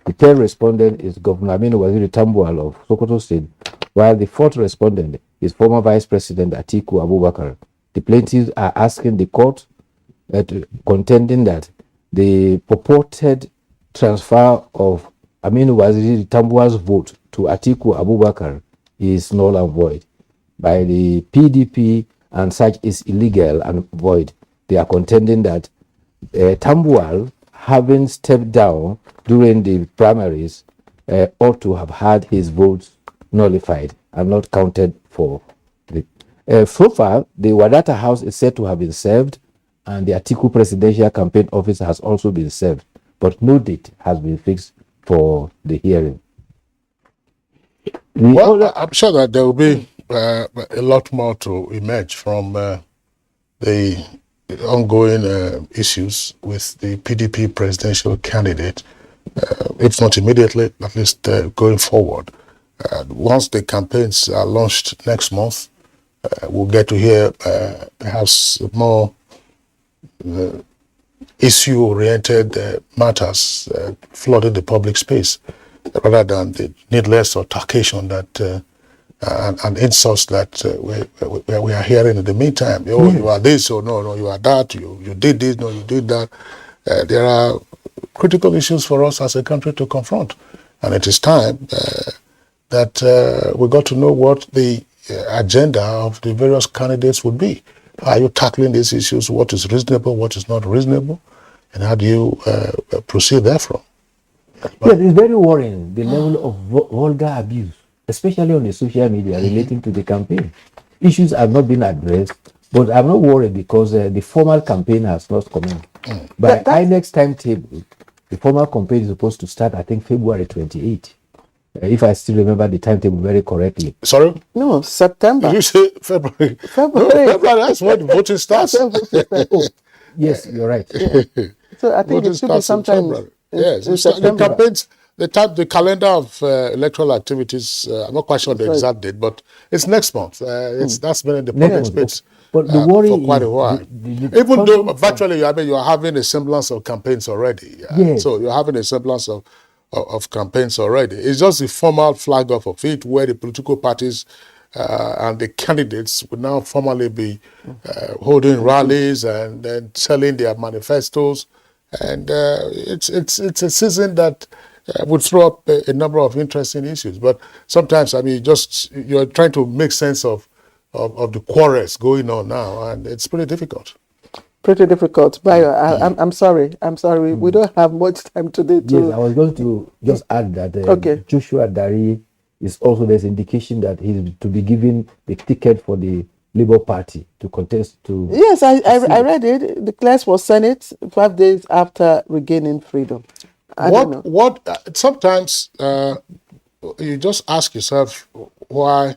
The third respondent is Governor Aminu Waziri Tambuwal of Sokoto State, while the fourth respondent is former Vice President Atiku Abubakar. The plaintiffs are asking the court, contending that the purported transfer of Aminu Waziri Tambuwal's vote to Atiku Abubakar is null and void by the PDP, and such is illegal and void. They are contending that Tambuwal, having stepped down during the primaries, ought to have had his votes nullified and not counted for. So far, the Wadata House is said to have been served, and the Atiku Presidential Campaign Office has also been served, but no date has been fixed for the hearing. I'm sure that there will be a lot more to emerge from the ongoing issues with the PDP presidential candidate, if not immediately, at least going forward. Once the campaigns are launched next month, we'll get to hear perhaps more issue-oriented matters flooding the public space, rather than the needless altercation that and insults that we are hearing in the meantime. Oh, you are this, or no, you are that, you did this, no, you did that. There are critical issues for us as a country to confront, and it is time that we got to know what the agenda of the various candidates would be. How are you tackling these issues? What is reasonable, what is not reasonable, and how do you proceed therefrom? Yes, it's very worrying, the level of vulgar abuse, especially on the social media relating to the campaign. Issues have not been addressed, but I'm not worried because the formal campaign has not come in. By INEC's timetable, the formal campaign is supposed to start, I think, February 28. If I still remember the timetable very correctly. Sorry? No, September. Did you say February? February. No, February, that's when the voting starts. Yes, you're right. Yeah. So I think Voting it should be sometime yes, in the September. campaigns, the calendar of electoral activities, I'm not quite sure the exact date, but it's next month. That's been in the public space but the worry for quite a while. Even though virtually, you are having a semblance of campaigns already. Yes. So you're having a semblance of campaigns already. It's just the formal flag off of it, where the political parties and the candidates will now formally be holding rallies and then selling their manifestos. And it's a season that would throw up a number of interesting issues. But sometimes, you're trying to make sense of the quarrels going on now, and it's pretty difficult. Pretty difficult. Bayo, I'm sorry. We don't have much time today. Yes, I was going to just add that Joshua Dari is also, there's indication that he's to be given the ticket for the Labour Party to contest to... Yes, I read it. Declares for Senate 5 days after regaining freedom. Sometimes you just ask yourself why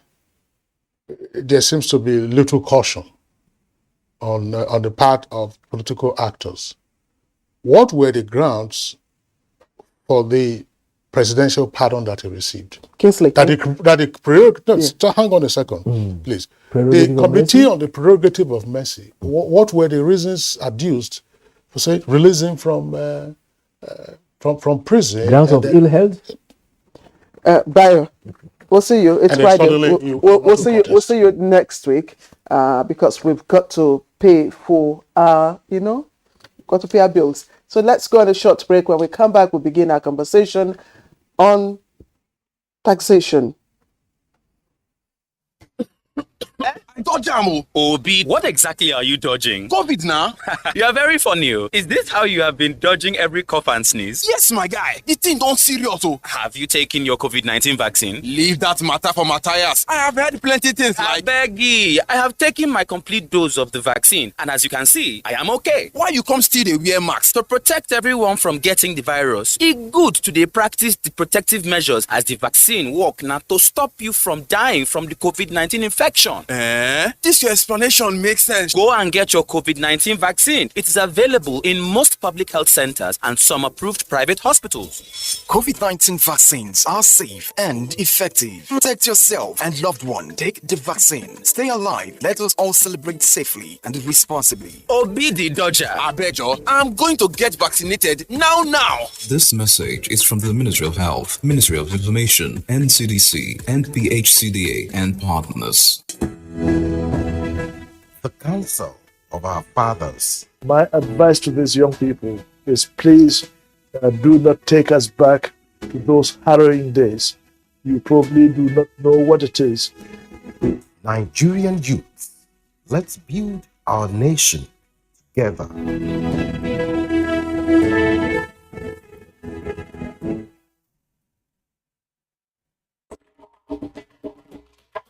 there seems to be little caution on the part of political actors. What were the grounds for the presidential pardon that he received? Kingsley. Hang on a second, please. The Committee on the Prerogative of Mercy, what were the reasons adduced for, say, releasing from prison? Grounds of ill health? Bayo, we'll see you. It's Friday. We'll see you next week because we've got to pay for got to pay our bills. So let's go on a short break. When we come back, we'll begin our conversation on taxation. Dodge Amo. Obi, what exactly are you dodging? COVID now. You are very funny. Is this how you have been dodging every cough and sneeze? Yes, my guy. The thing don't serious. Have you taken your COVID-19 vaccine? Leave that matter for Matthias. I have heard plenty things like... Beggy, I have taken my complete dose of the vaccine, and as you can see, I am okay. Why you come still dey wear mask? To protect everyone from getting the virus. It's good to dey practice the protective measures as the vaccine work now to stop you from dying from the COVID-19 infection. This your explanation makes sense. Go and get your COVID-19 vaccine. It is available in most public health centers and some approved private hospitals. COVID-19 vaccines are safe and effective. Protect yourself and loved one. Take the vaccine. Stay alive. Let us all celebrate safely and responsibly. Obi the Dodger. Abejo, I'm going to get vaccinated now. This message is from the Ministry of Health, Ministry of Information, NCDC, NPHCDA, and partners. The counsel of our fathers. My advice to these young people is please do not take us back to those harrowing days. You probably do not know what it is. Nigerian youth, let's build our nation together.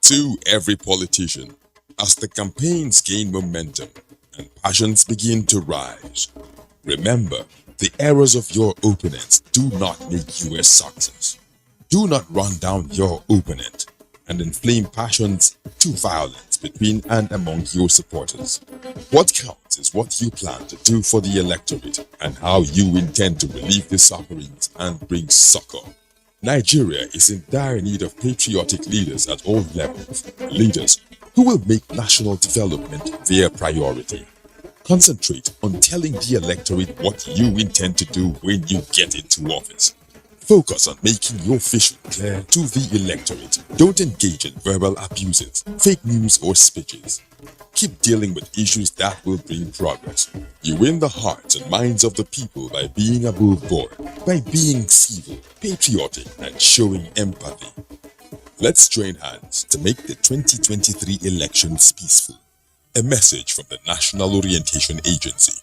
To every politician, as the campaigns gain momentum and passions begin to rise, remember, the errors of your opponents do not make you a success. Do not run down your opponent and inflame passions to violence between and among your supporters. What counts is what you plan to do for the electorate and how you intend to relieve the sufferings and bring succor. Nigeria is in dire need of patriotic leaders at all levels, leaders who will make national development their priority. Concentrate on telling the electorate what you intend to do when you get into office. Focus on making your vision clear to the electorate. Don't engage in verbal abuses, fake news or speeches. Keep dealing with issues that will bring progress. You win the hearts and minds of the people by being above board, by being civil, patriotic, and showing empathy. Let's join hands to make the 2023 elections peaceful. A message from the National Orientation Agency.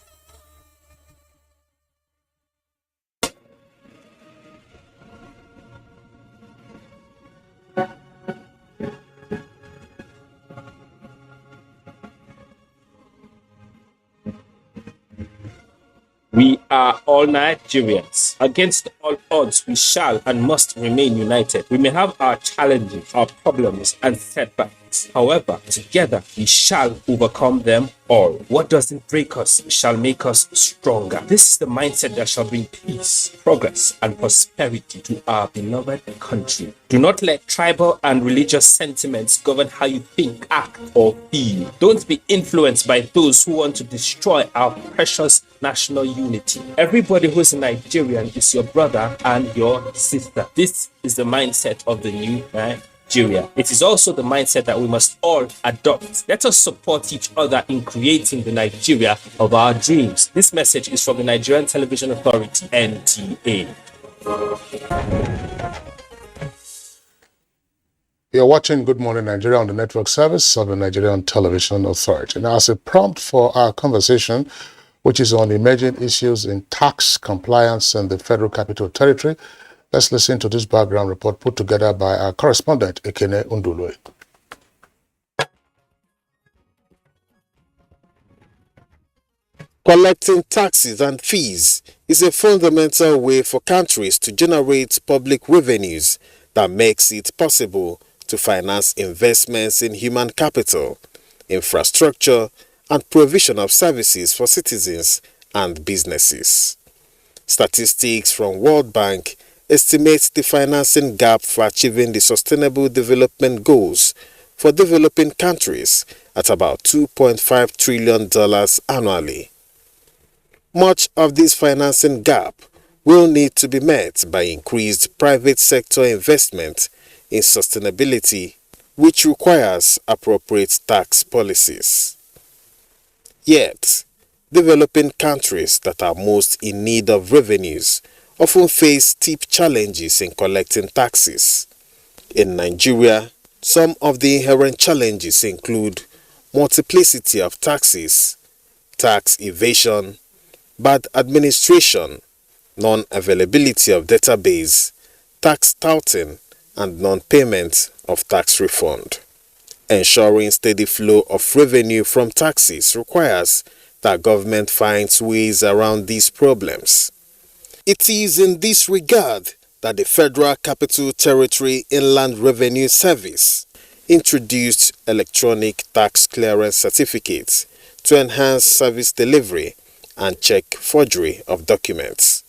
We are all Nigerians. Against all odds, we shall and must remain united. We may have our challenges, our problems, and setbacks. However, together we shall overcome them all. What doesn't break us shall make us stronger. This is the mindset that shall bring peace, progress, and prosperity to our beloved country. Do not let tribal and religious sentiments govern how you think, act, or feel. Don't be influenced by those who want to destroy our precious national unity. Everybody who is a Nigerian is your brother and your sister. This is the mindset of the new Nigeria. It is also the mindset that we must all adopt. Let us support each other in creating the Nigeria of our dreams. This message is from the Nigerian Television Authority, NTA. You're watching Good Morning Nigeria on the network service of the Nigerian Television Authority. Now, as a prompt for our conversation, which is on emerging issues in tax compliance in the Federal Capital Territory, let's listen to this background report put together by our correspondent, Ekene Undulwe. Collecting taxes and fees is a fundamental way for countries to generate public revenues that makes it possible to finance investments in human capital, infrastructure, and provision of services for citizens and businesses. Statistics from World Bank estimate the financing gap for achieving the Sustainable Development Goals for developing countries at about $2.5 trillion annually. Much of this financing gap will need to be met by increased private sector investment in sustainability, which requires appropriate tax policies. Yet, developing countries that are most in need of revenues often face steep challenges in collecting taxes. In Nigeria, some of the inherent challenges include multiplicity of taxes, tax evasion, bad administration, non-availability of database, tax touting, and non-payment of tax refund. Ensuring steady flow of revenue from taxes requires that government finds ways around these problems. It is in this regard that the Federal Capital Territory Inland Revenue Service introduced electronic tax clearance certificates to enhance service delivery and check forgery of documents.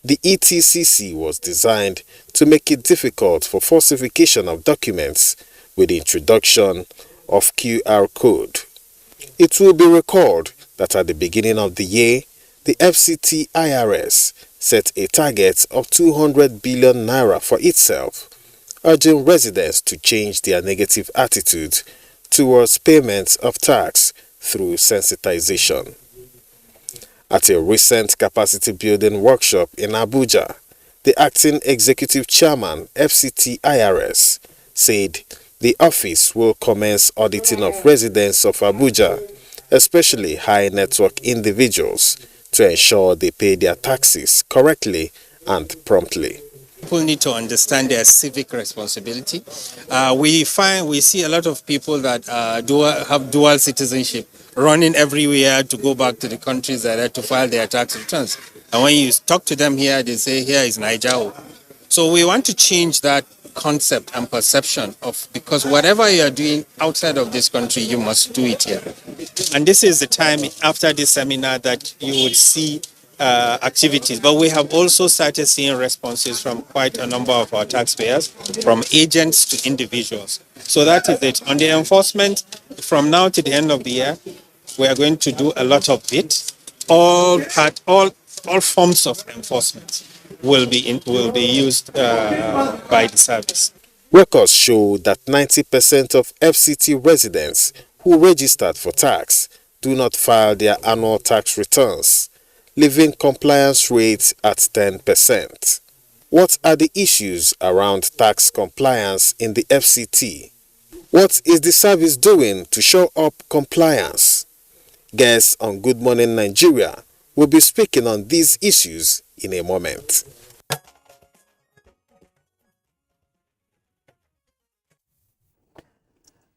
The ETCC was designed to make it difficult for falsification of documents with the introduction of QR code. It will be recalled that at the beginning of the year, the FCT IRS set a target of 200 billion naira for itself, urging residents to change their negative attitude towards payments of tax through sensitization. At a recent capacity building workshop in Abuja, the acting executive chairman, FCT IRS, said the office will commence auditing of residents of Abuja, especially high network individuals, to ensure they pay their taxes correctly and promptly. People need to understand their civic responsibility. We see a lot of people that have dual citizenship running everywhere to go back to the countries that are to file their tax returns. And when you talk to them here, they say, here is Nigeria. So we want to change that concept and perception of, because whatever you are doing outside of this country, you must do it here. And this is the time after this seminar that you would see activities. But we have also started seeing responses from quite a number of our taxpayers, from agents to individuals. So that is it. On the enforcement, from now to the end of the year, we are going to do a lot of it. All forms of enforcement will be used by the service. Records show that 90% of FCT residents who registered for tax do not file their annual tax returns, leaving compliance rates at 10%. What are the issues around tax compliance in the FCT? What is the service doing to show up compliance? Guests on Good Morning Nigeria will be speaking on these issues in a moment.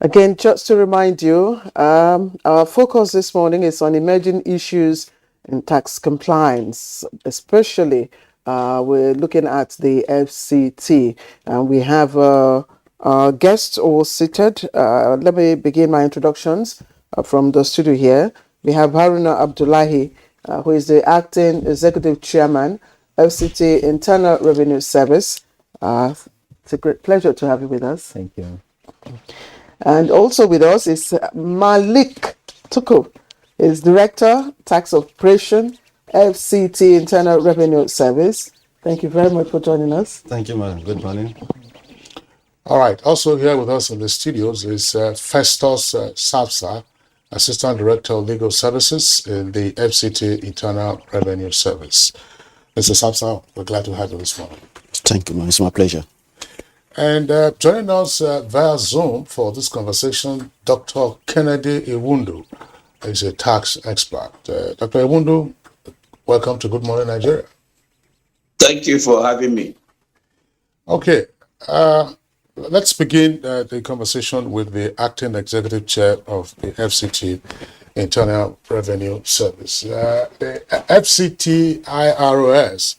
Again, just to remind you, our focus this morning is on emerging issues in tax compliance, especially we're looking at the FCT, and we have guests all seated. Let me begin my introductions from the studio here. We have Haruna Abdullahi, who is the acting executive chairman, FCT Internal Revenue Service. It's a great pleasure to have you with us. Thank you. And also with us is Malik Tuku, is Director, Tax Operation, FCT Internal Revenue Service. Thank you very much for joining us. Thank you, madam. Good morning. All right. Also here with us in the studios is Festus Sapsa, Assistant Director of Legal Services in the FCT Internal Revenue Service. Mr. Sapsa, we're glad to have you this morning. Thank you, man. It's my pleasure. And joining us via Zoom for this conversation, Dr. Kennedy Iwundu is a tax expert. Dr. Iwundu, welcome to Good Morning Nigeria. Thank you for having me. Okay, let's begin the conversation with the acting executive chair of the FCT Internal Revenue Service. The FCT IRS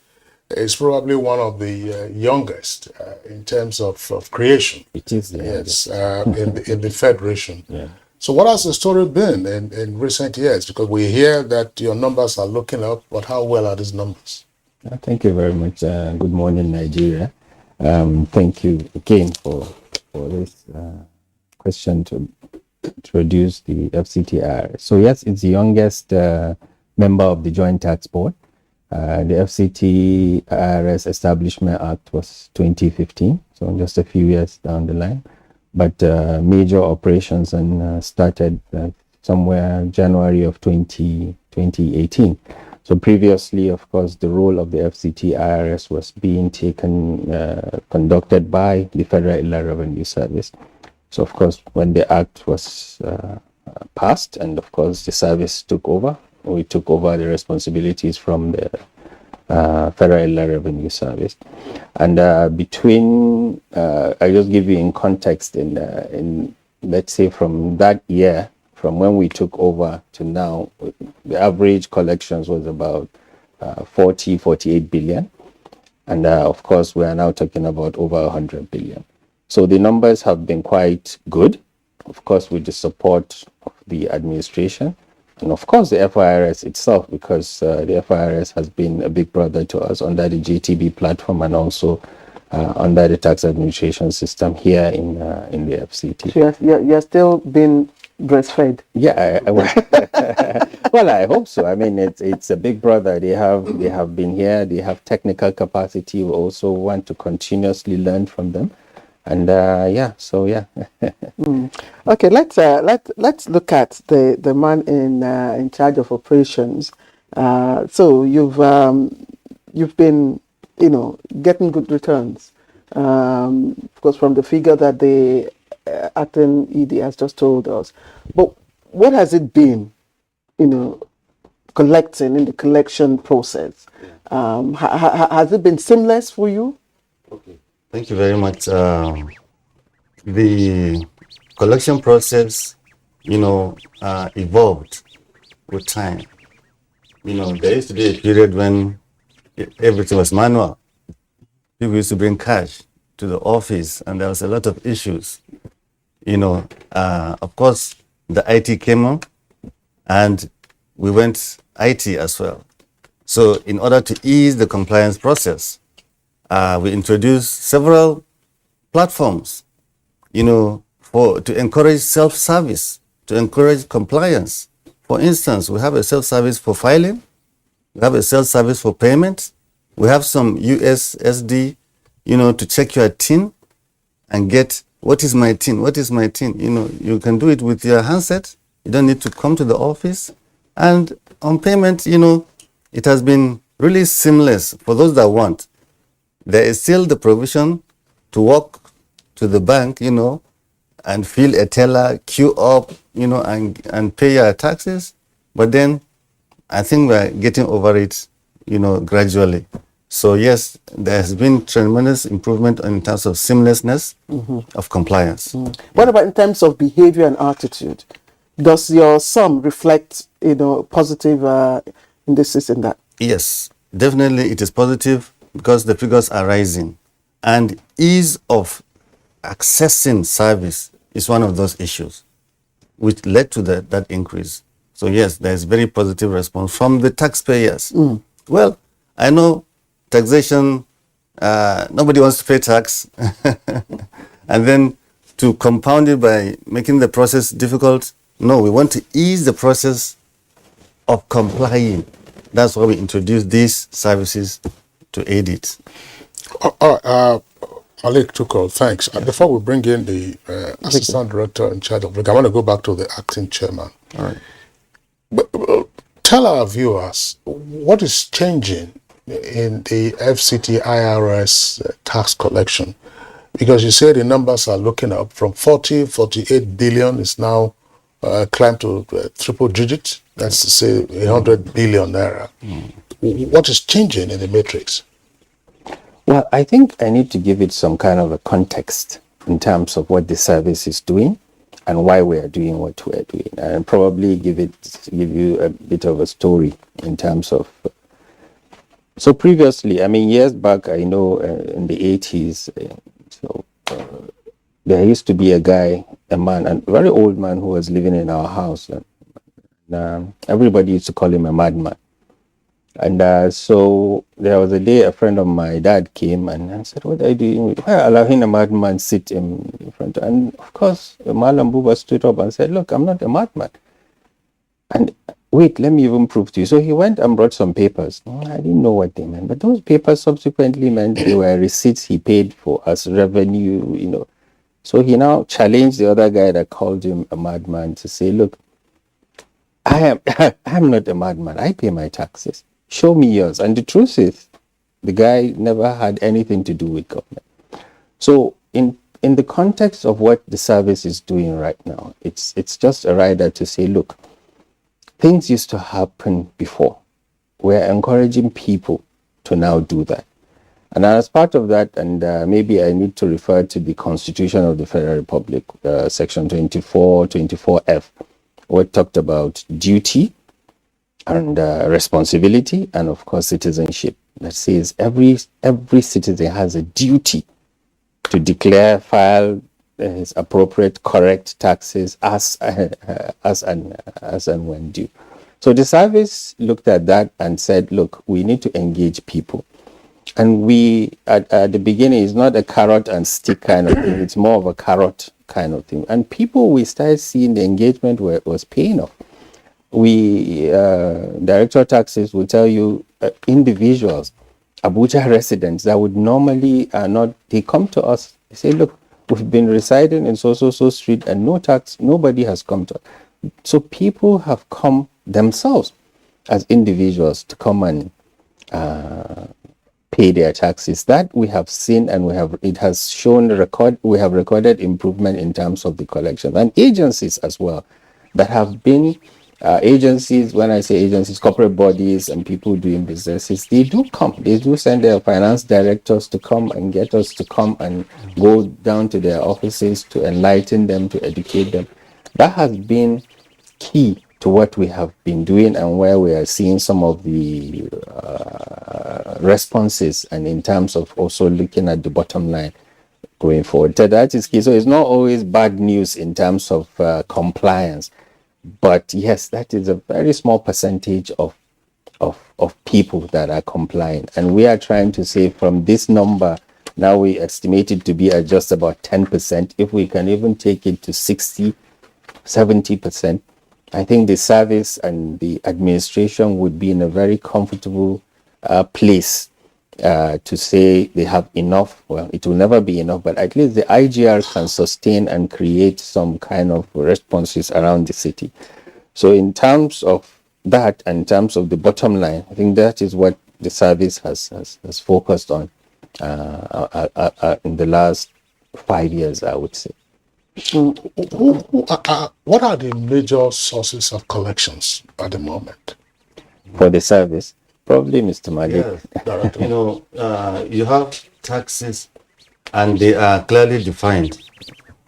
is probably one of the youngest in terms of creation. It is, yes, in the federation. Yeah. So what has the story been in recent years? Because we hear that your numbers are looking up, but how well are these numbers? Thank you very much. Good morning, Nigeria. Thank you again for this question to introduce the FCTR. So yes, it's the youngest member of the Joint Tax Board. The FCT IRS Establishment Act was 2015, so just a few years down the line. But major operations and started somewhere January of 2018. So previously, of course, the role of the FCT IRS was being conducted by the Federal Inland Revenue Service. So of course, when the act was passed, and of course the service took over, we took over the responsibilities from the Federal Inland Revenue Service. And between, I just give you in context, in let's say from that year, from when we took over to now, the average collections was about 48 billion. And of course, we are now talking about over 100 billion. So the numbers have been quite good, of course, with the support of the administration and of course the FIRS itself, because the FIRS has been a big brother to us under the JTB platform and also under the tax administration system here in the FCT. So you're still being breastfed? Yeah, well, I hope so. I mean, it's a big brother. They have been here. They have technical capacity. We also want to continuously learn from them, and yeah. So yeah. Okay, let's look at the man in charge of operations. So you've been getting good returns, because from the figure that the acting ED has just told us. But what has it been, collecting in the collection process? Has it been seamless for you? Okay, thank you very much. The collection process, evolved with time. There used to be a period when everything was manual. People used to bring cash to the office, and there was a lot of issues. Of course, the IT came on, and we went IT as well. So in order to ease the compliance process, we introduced several platforms, to encourage self-service, to encourage compliance. For instance, we have a self-service for filing, we have a self-service for payment, we have some USSD, to check your TIN and get what is my TIN, you can do it with your handset. You don't need to come to the office. And on payment, it has been really seamless for those that want. There is still the provision to walk to the bank, and fill a teller, queue up, and pay your taxes. But then I think we're getting over it, gradually. So yes, there has been tremendous improvement in terms of seamlessness of compliance. What about in terms of behavior and attitude? Does your sum reflect, positive in this and that? Yes, definitely it is positive because the figures are rising. And ease of accessing service is one of those issues which led to that increase. So yes, there is very positive response from the taxpayers. Well, I know taxation, nobody wants to pay tax. And then to compound it by making the process difficult, no, we want to ease the process of complying. That's why we introduced these services to aid it. Alec Tukol, thanks. Before we bring in the Assistant Director in charge of, I want to go back to the Acting Chairman. All right. But, tell our viewers what is changing in the FCT IRS tax collection, because you say the numbers are looking up from 48 billion is now climbed to triple digit. That's to say 100 billion naira. What is changing in the matrix? Well, I think I need to give it some kind of a context in terms of what the service is doing and why we are doing what we are doing, and probably give you a bit of a story in terms of. So previously, years back, I know in the 80s, there used to be a man, a very old man who was living in our house. And everybody used to call him a madman. And so there was a day a friend of my dad came and I said, "What are you doing? Why are allowing a madman sit in front?" And of course, Malam Buba stood up and said, "Look, I'm not a madman. And wait, let me even prove to you." So he went and brought some papers. I didn't know what they meant, but those papers subsequently meant they were receipts he paid for as revenue, So he now challenged the other guy that called him a madman to say, "Look, I am not a madman. I pay my taxes. Show me yours." And the truth is, the guy never had anything to do with government. So in the context of what the service is doing right now, it's just a rider to say, look, things used to happen before. We're encouraging people to now do that. And as part of that, and maybe I need to refer to the Constitution of the Federal Republic, Section 24F, where it talked about duty and responsibility, and of course citizenship. That says every citizen has a duty to declare, file his appropriate, correct taxes as and when due. So the service looked at that and said, look, we need to engage people. And we, at the beginning, it's not a carrot and stick kind of thing. It's more of a carrot kind of thing. And people, we started seeing the engagement where it was paying off. We, Director of Taxes will tell you, individuals, Abuja residents that would normally not, they come to us, they say, look, we've been residing in so street and no tax, nobody has come to us. So people have come themselves as individuals to come and pay their taxes. That we have seen, and it has shown we have recorded improvement in terms of the collection. And agencies as well that have been agencies, when I say agencies, corporate bodies and people doing businesses, they do come. They do send their finance directors to come and get us to come and go down to their offices to enlighten them, to educate them. That has been key to what we have been doing and where we are seeing some of the responses, and in terms of also looking at the bottom line going forward. So that is key. So it's not always bad news in terms of compliance. But yes, that is a very small percentage of people that are complying. And we are trying to say from this number, now we estimate it to be at just about 10%. If we can even take it to 60, 70%, I think the service and the administration would be in a very comfortable place to say they have enough. Well, it will never be enough, but at least the IGR can sustain and create some kind of responses around the city. So in terms of that, and in terms of the bottom line, I think that is what the service has focused on in the last 5 years, I would say. What are the major sources of collections at the moment? For the service? Probably Mr. Malik. Yes, you know, you have taxes and they are clearly defined.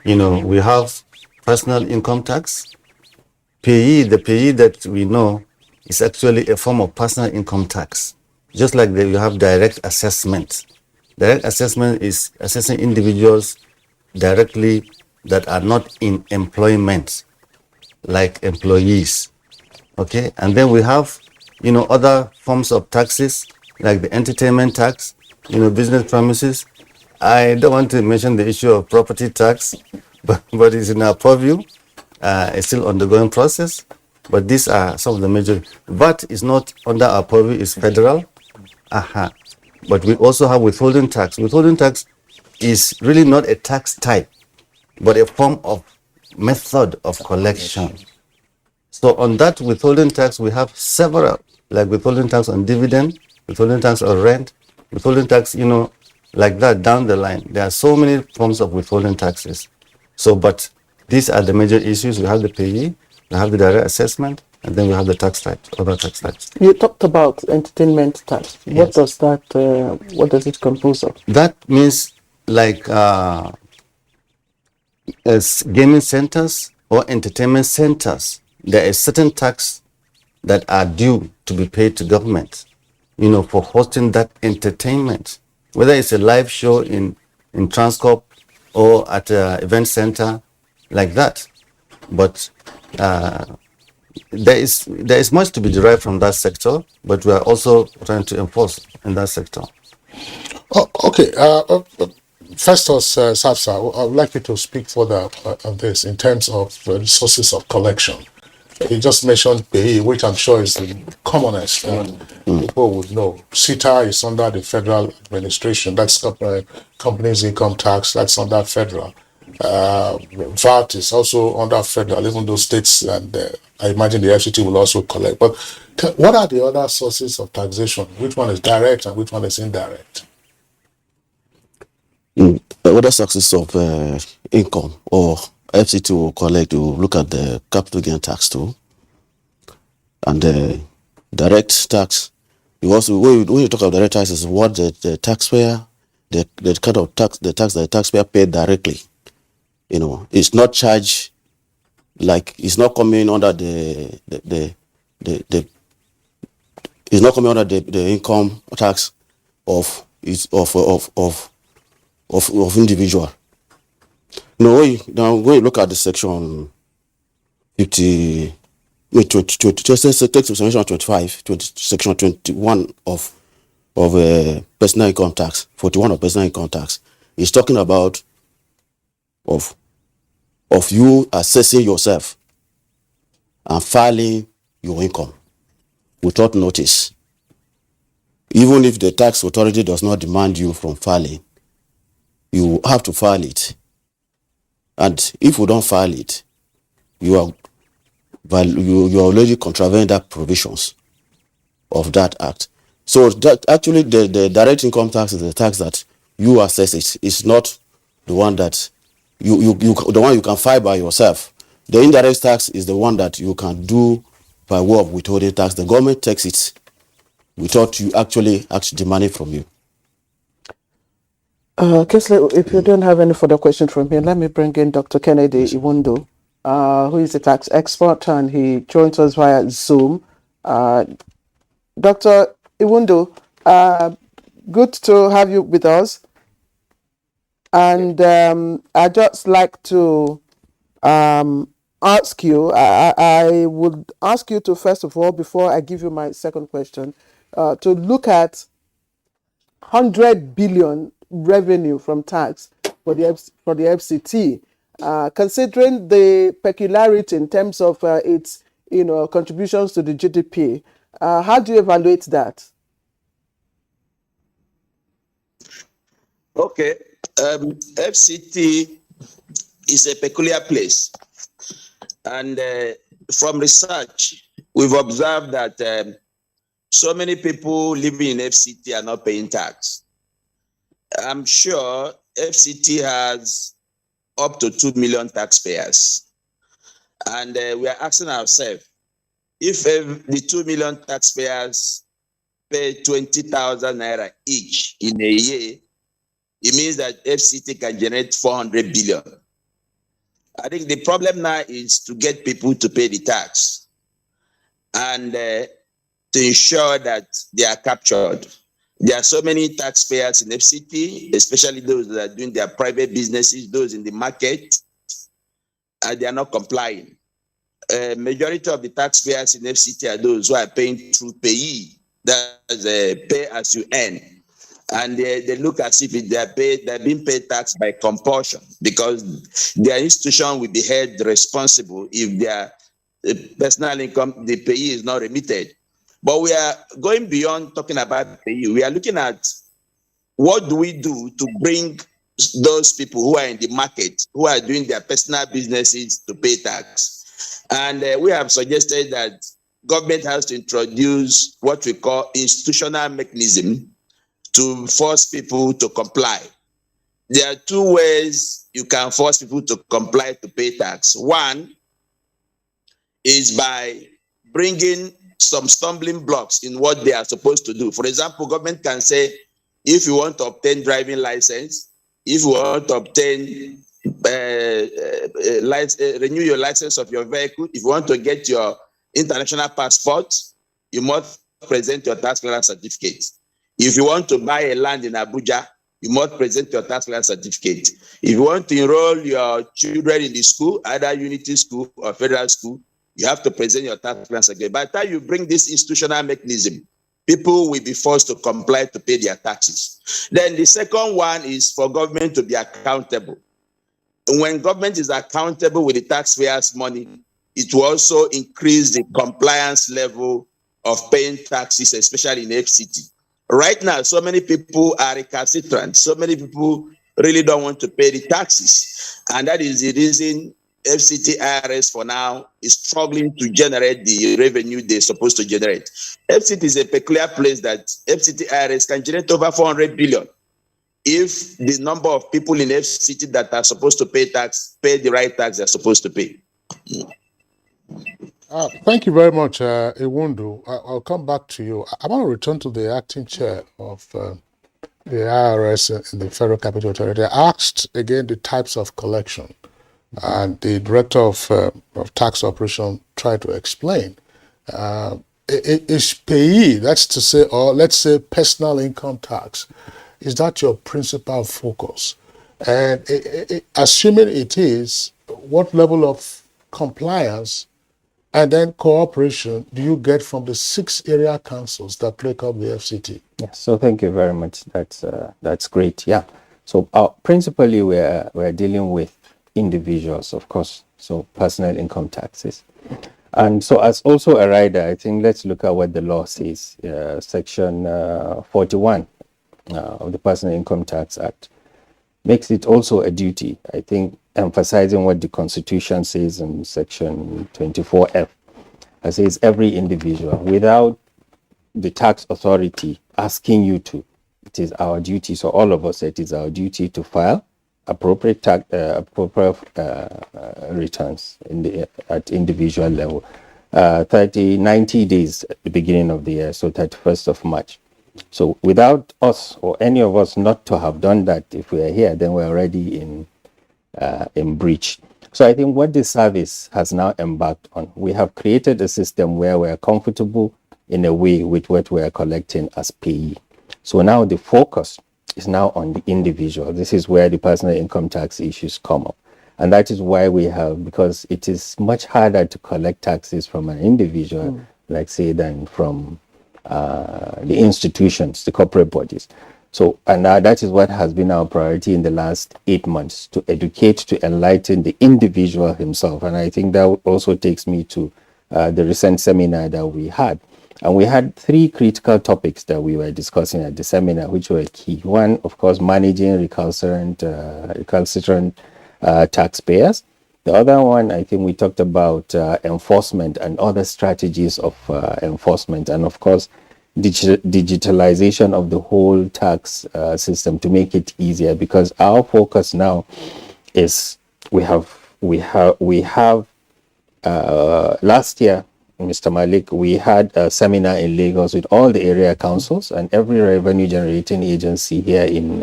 You know, we have personal income tax. The payee that we know is actually a form of personal income tax. Just like you have direct assessment. Direct assessment is assessing individuals directly that are not in employment, like employees. Okay, and then we have, you know, other forms of taxes like the entertainment tax, you know, business premises. I don't want to mention the issue of property tax, but it's in our purview. It's still undergoing process, but these are some of the major. VAT is not under our purview; it's federal. But we also have withholding tax. Withholding tax is really not a tax type, but a form of method of collection. So on that withholding tax, we have several, like withholding tax on dividend, withholding tax on rent, withholding tax, you know, like that down the line. There are so many forms of withholding taxes. So, but these are the major issues. We have the payee, we have the direct assessment, and then we have the tax types, other tax types. You talked about entertainment tax. What does that, what does it compose of? That means like as gaming centers or entertainment centers, there is certain tax that are due to be paid to government, you know, for hosting that entertainment, whether it's a live show in Transcorp or at an event center like that. But there is much to be derived from that sector, but we are also trying to enforce in that sector. Oh, okay. Festus Safsa, I would like you to speak further on this in terms of the sources of collection. You just mentioned payee, which I'm sure is the commonest. People would know. CITA is under the federal administration. That's companies income tax. That's under federal. VAT is also under federal, even though states and I imagine the FCT will also collect. But what are the other sources of taxation? Which one is direct and which one is indirect? Other sources of income or FCT will collect, will look at the capital gain tax too, and the direct tax. You also, when you talk about direct tax, is what the taxpayer, the kind of tax, the tax that the taxpayer paid directly. You know, it's not charged, like it's not coming under the it's not coming under the income tax of of individual. Now, when you look at the section 50, section 25, section 21 of personal income tax, 41 of personal income tax, is talking about of you assessing yourself and filing your income without notice. Even if the tax authority does not demand you from filing, you have to file it. And if you don't file it, you are already contravening that provisions of that act. So that actually the direct income tax is the tax that you assess it. It's not the one that the one you can file by yourself. The indirect tax is the one that you can do by way of withholding tax. The government takes it without you actually demanding from you. Kingsley, if you don't have any further questions from here, let me bring in Dr. Kennedy Iwundo, who is a tax expert, and he joins us via Zoom. Dr. Iwundo, good to have you with us. And I'd just like to ask you, I would ask you to, first of all, before I give you my second question, to look at 100 billion revenue from tax for the FCT, considering the peculiarity in terms of its contributions to the GDP. How do you evaluate that? Okay, FCT is a peculiar place, and from research, we've observed that so many people living in FCT are not paying tax. I'm sure FCT has up to 2 million taxpayers, and we are asking ourselves, if the 2 million taxpayers pay 20,000 naira each in a year, it means that FCT can generate 400 billion. I think the problem now is to get people to pay the tax and to ensure that they are captured. There are so many taxpayers in FCT, especially those that are doing their private businesses, those in the market, and they are not complying. Majority of the taxpayers in FCT are those who are paying through payee, that's pay as you earn. And they look as if they're being paid tax by compulsion, because their institution will be held responsible if their personal income, the payee, is not remitted. But we are going beyond talking about payee. We are looking at what do we do to bring those people who are in the market, who are doing their personal businesses, to pay tax. And we have suggested that government has to introduce what we call institutional mechanism to force people to comply. There are two ways you can force people to comply to pay tax. One is by bringing some stumbling blocks in what they are supposed to do. For example, government can say, if you want to obtain driving license, if you want to obtain renew your license of your vehicle, if you want to get your international passport, you must present your tax clearance certificate. If you want to buy a land in Abuja, you must present your tax clearance certificate. If you want to enroll your children in the school, either unity school or federal school, you have to present your tax clearance certificate. By the time you bring this institutional mechanism, people will be forced to comply to pay their taxes. Then the second one is for government to be accountable. When government is accountable with the taxpayers' money, it will also increase the compliance level of paying taxes, especially in FCT. Right now, so many people are recalcitrant. So many people really don't want to pay the taxes. And that is the reason FCT IRS for now is struggling to generate the revenue they're supposed to generate. FCT is a peculiar place that FCT IRS can generate over 400 billion if the number of people in FCT that are supposed to pay tax pay the right tax they're supposed to pay. Thank you very much, Iwundo. I'll come back to you. I want to return to the acting chair of the IRS in the Federal Capital Authority. I asked again the types of collection, and the director of tax operation tried to explain. Is payee, that's to say, or let's say personal income tax, is that your principal focus? And assuming it is, what level of compliance and then cooperation do you get from the 6 area councils that make up the FCT? Yes, so thank you very much. That's great. Yeah. So principally we're dealing with individuals, of course. So personal income taxes. And so as also a rider, I think let's look at what the law says. Section 41 of the Personal Income Tax Act makes it also a duty, I think, emphasizing what the Constitution says in Section 24F. It says every individual, without the tax authority asking you to, it is our duty. So all of us, it is our duty to file appropriate tax, returns at individual level. 90 days at the beginning of the year, so 31st of March. So without us or any of us not to have done that, if we are here, then we're already in breach. So I think what this service has now embarked on, we have created a system where we're comfortable in a way with what we're collecting as payee. So now the focus is now on the individual. This is where the personal income tax issues come up. And that is why we have, because it is much harder to collect taxes from an individual, like say, than from the institutions, the corporate bodies. So, and that is what has been our priority in the last 8 months, to educate, to enlighten the individual himself. And I think that also takes me to the recent seminar that we had. And we had 3 critical topics that we were discussing at the seminar, which were key. One, of course, managing recalcitrant taxpayers. The other one, I think we talked about enforcement and other strategies of enforcement. And of course, digitalization of the whole tax system to make it easier, because our focus now is we have last year, Mr. Malik, we had a seminar in Lagos with all the area councils and every revenue generating agency here in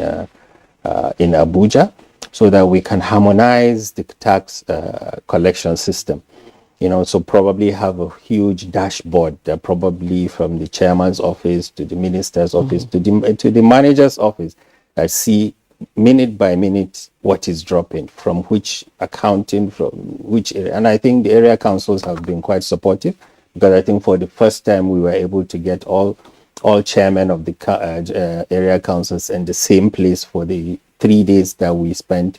Abuja, so that we can harmonize the tax collection system. So probably have a huge dashboard that probably from the chairman's office to the minister's office to the manager's office, that see minute by minute what is dropping from which accounting, from which area. And I think the area councils have been quite supportive, because I think for the first time we were able to get all chairmen of the area councils in the same place for the 3 days that we spent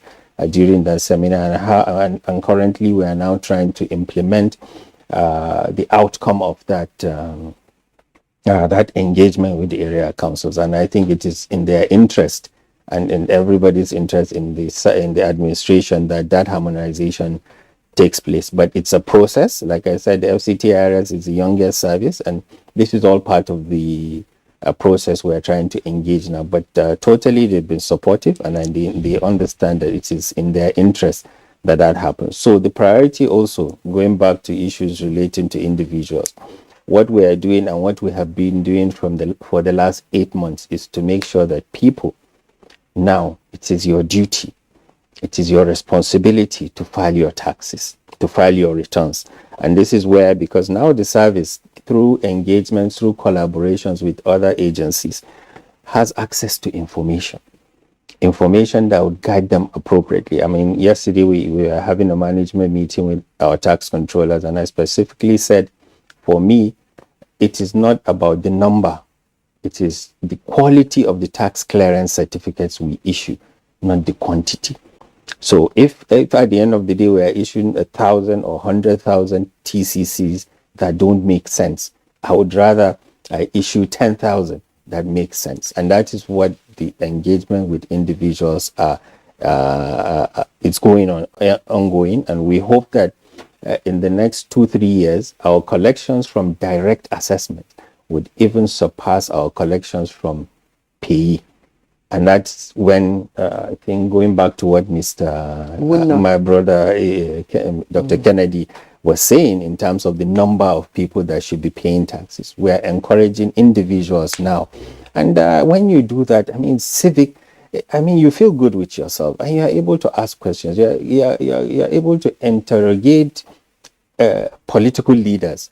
during that seminar. And currently we are now trying to implement the outcome of that that engagement with the area councils. And I think it is in their interest and in everybody's interest in the administration that harmonization takes place. But it's a process. Like I said, the FCTIRS is the youngest service, and this is all part of the process we're trying to engage now. But totally, they've been supportive, and they understand that it is in their interest that happens. So the priority also, going back to issues relating to individuals, what we are doing and what we have been doing for the last 8 months is to make sure that people, now it is your duty, it is your responsibility to file your taxes, to file your returns. And this is where, because now the service, through engagements, through collaborations with other agencies, has access to information that would guide them appropriately. I mean, yesterday we were having a management meeting with our tax controllers, and I specifically said, for me, it is not about the number. It is the quality of the tax clearance certificates we issue, not the quantity. So if at the end of the day we are issuing 1,000 or 100,000 TCCs that don't make sense, I would rather issue 10,000 that make sense. And that is what the engagement with individuals it's going on, ongoing. And we hope that in the next 2-3 years, our collections from direct assessment would even surpass our collections from payee. And that's when I think, going back to what my brother Dr. Kennedy was saying in terms of the number of people that should be paying taxes, we are encouraging individuals now. And when you do that, I mean, you feel good with yourself, and you are able to ask questions. You're able to interrogate political leaders,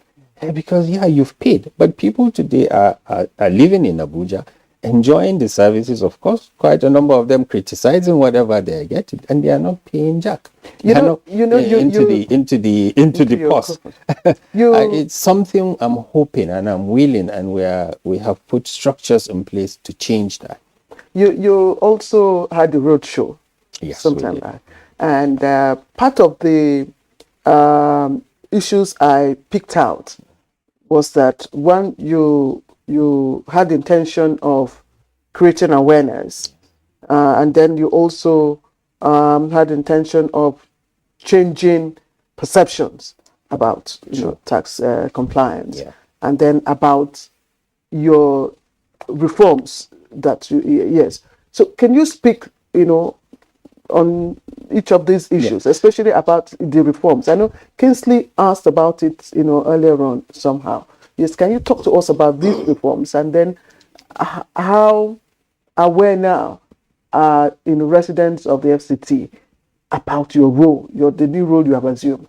because you've paid. But people today are living in Abuja, enjoying the services, of course, quite a number of them criticizing whatever they're getting, and they are not paying jack. Into the pause. It's something I'm hoping and I'm willing, and we have put structures in place to change that. You also had the road show sometime back, and part of the issues I picked out was that one, you had the intention of creating awareness, and then you also had the intention of changing perceptions about tax compliance, and then about your reforms that yes. So can you speak, on each of these issues, especially about the reforms? I know Kingsley asked about it, earlier on somehow. Yes, can you talk to us about these reforms, and then how aware now are residents of the FCT about your role, the new role you have assumed?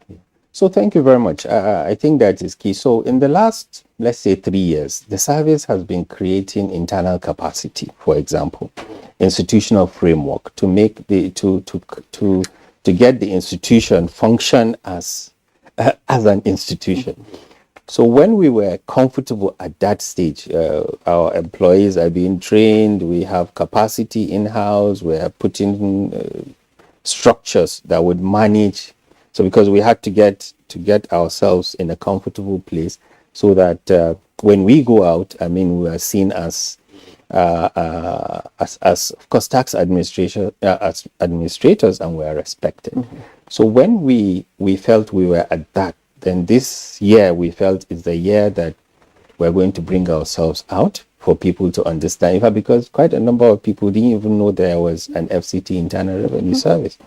So thank you very much. I think that is key. So in the last, let's say, 3 years, the service has been creating internal capacity, for example, institutional framework to make to get the institution function as an institution. So when we were comfortable at that stage, our employees are being trained, we have capacity in-house, we are putting structures that would manage. So because we had to get ourselves in a comfortable place so that when we go out, we are seen as of course tax administrators, and we are respected. Mm-hmm. So when we felt we were at that, then this year we felt is the year that we're going to bring ourselves out for people to understand. In fact, because quite a number of people didn't even know there was an FCT internal revenue service.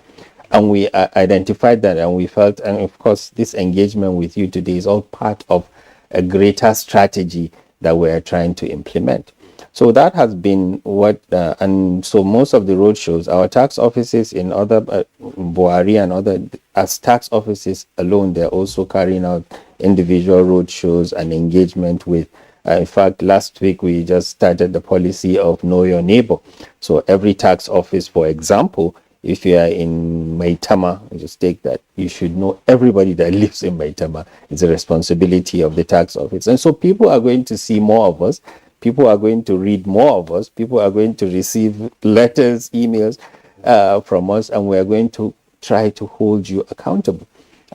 And we identified that, and we felt, and of course, this engagement with you today is all part of a greater strategy that we are trying to implement. So that has been what, and so most of the roadshows, our tax offices in other, Buhari and other, as tax offices alone, they're also carrying out individual roadshows and engagement with, in fact, last week we just started the policy of know your neighbor. So every tax office, for example, if you are in Maitama, just take that, you should know everybody that lives in Maitama. It's a responsibility of the tax office. And so people are going to see more of us. People are going to read more of us. People are going to receive letters, emails from us, and we are going to try to hold you accountable.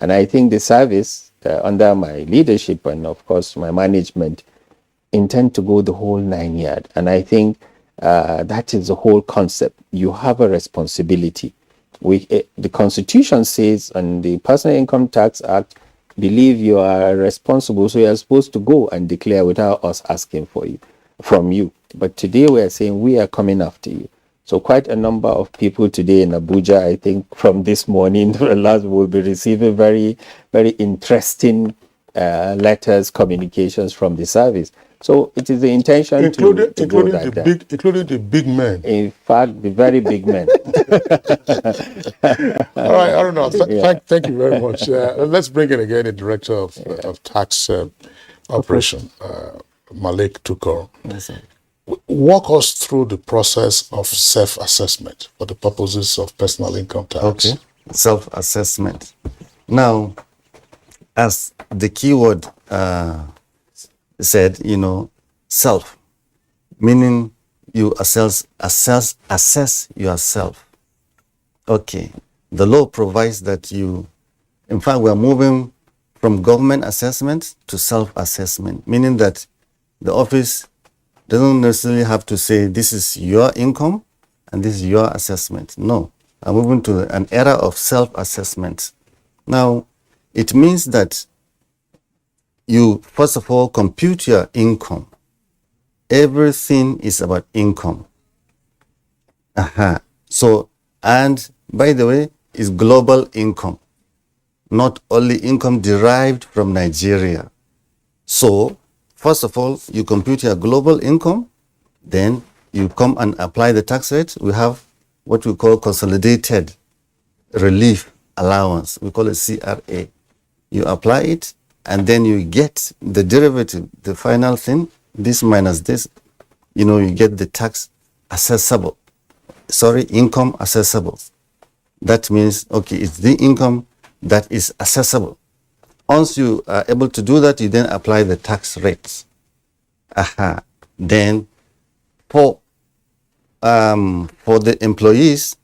And I think the service, under my leadership and, of course, my management, intend to go the whole 9 yards. And I think that is the whole concept. You have a responsibility. The Constitution says, and the Personal Income Tax Act, believe you are responsible, so you are supposed to go and declare without us asking from you. But today we are saying we are coming after you. So quite a number of people today in Abuja, I think from this morning to the last, will be receiving very, very interesting letters, communications from the service. So it is the intention including the big men. In fact, the very big men. All right, I don't know. Thank you very much. Let's bring in again the director of tax operation, Malik Tukur. Yes, Walk us through the process of self-assessment for the purposes of personal income tax. Okay, self-assessment. Now, as the keyword said, self, meaning you assess yourself. Okay, the law provides that in fact, we are moving from government assessment to self-assessment, meaning that the office doesn't necessarily have to say this is your income and this is your assessment. No, I'm moving to an era of self-assessment. Now, it means that you, first of all, compute your income. Everything is about income. So, and by the way, it's global income, not only income derived from Nigeria. So, first of all, you compute your global income, then you come and apply the tax rate. We have what we call consolidated relief allowance. We call it CRA. You apply it, and then you get the derivative, the final thing, this minus this, you get the tax accessible. Sorry, income accessible. That means, okay, it's the income that is accessible. Once you are able to do that, you then apply the tax rates. Then for the employees,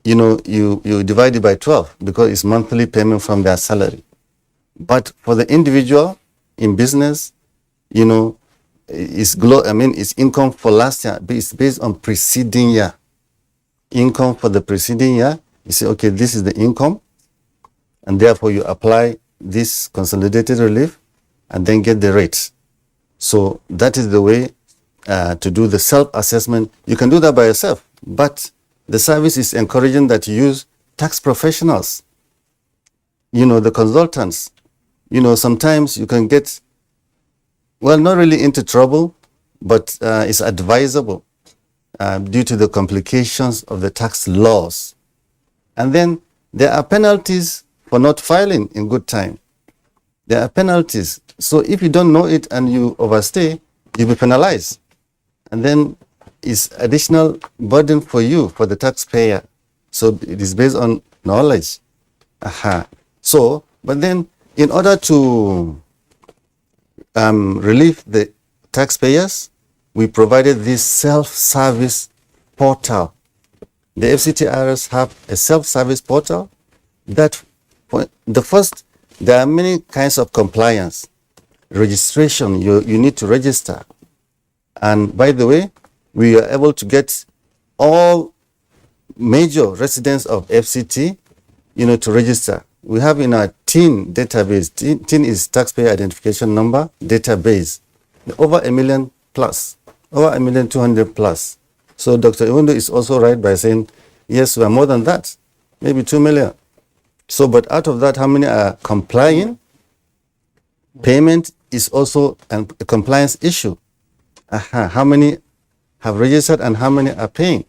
you divide it by 12 because it's monthly payment from their salary. But for the individual in business, it's income for last year, but it's based on preceding year. Income for the preceding year, you say, okay, this is the income, and therefore you apply this consolidated relief and then get the rates. So that is the way to do the self-assessment. You can do that by yourself, but the service is encouraging that you use tax professionals, the consultants. Sometimes you can get, not really into trouble, but it's advisable due to the complications of the tax laws. And then there are penalties for not filing in good time. There are penalties. So if you don't know it and you overstay, you'll be penalized. And then it's additional burden for you, for the taxpayer. So it is based on knowledge. So, but then in order to relieve the taxpayers, we provided this self-service portal. The FCTRs have a self-service portal that there are many kinds of compliance. Registration, you need to register. And by the way, we are able to get all major residents of FCT, to register. We have in our TIN database, TIN is Taxpayer Identification Number database, over 1 million plus, over 1,200,000 plus. So Dr. Iwundo is also right by saying, yes, we are more than that, maybe 2 million. So, but out of that, how many are complying? Payment is also a compliance issue. How many have registered and how many are paying?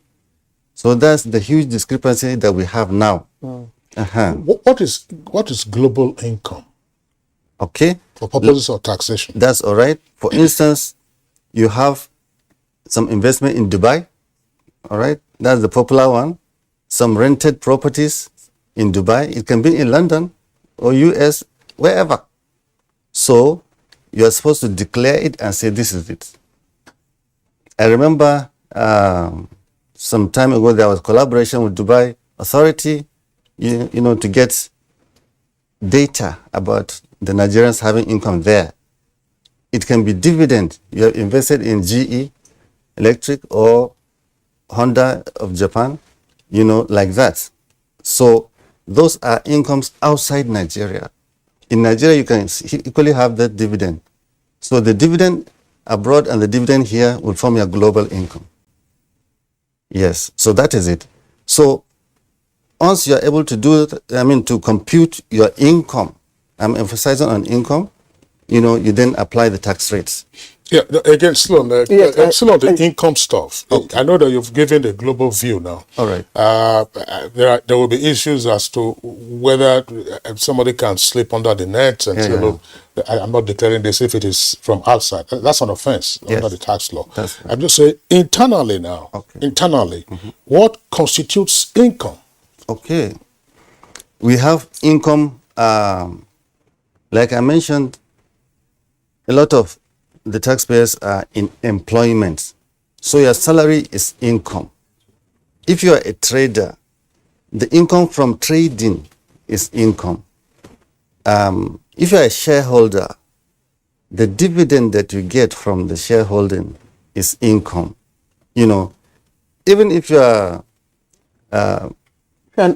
So that's the huge discrepancy that we have now. What is global income? Okay. For purposes of taxation. That's all right. For instance, you have some investment in Dubai. All right. That's the popular one. Some rented properties in Dubai. It can be in London or US, wherever. So you are supposed to declare it and say, this is it. I remember some time ago, there was collaboration with Dubai Authority, to get data about the Nigerians having income there. It can be dividend. You have invested in GE Electric or Honda of Japan, like that. So those are incomes outside Nigeria. In Nigeria, you can equally have that dividend. So the dividend abroad and the dividend here will form your global income. Yes, so that is it. So once you are able to do it, to compute your income, I'm emphasizing on income, you then apply the tax rates. Yeah, again, still on the income stuff. Okay. I know that you've given the global view now. All right. There will be issues as to whether somebody can slip under the net and say, look, I'm not declaring this if it is from outside. That's an offense under the tax law. That's right. I'm just saying internally now, what constitutes income? Okay. We have income, like I mentioned, a lot of the taxpayers are in employment. So your salary is income. If you are a trader, the income from trading is income. If you are a shareholder, the dividend that you get from the shareholding is income. Even if you are an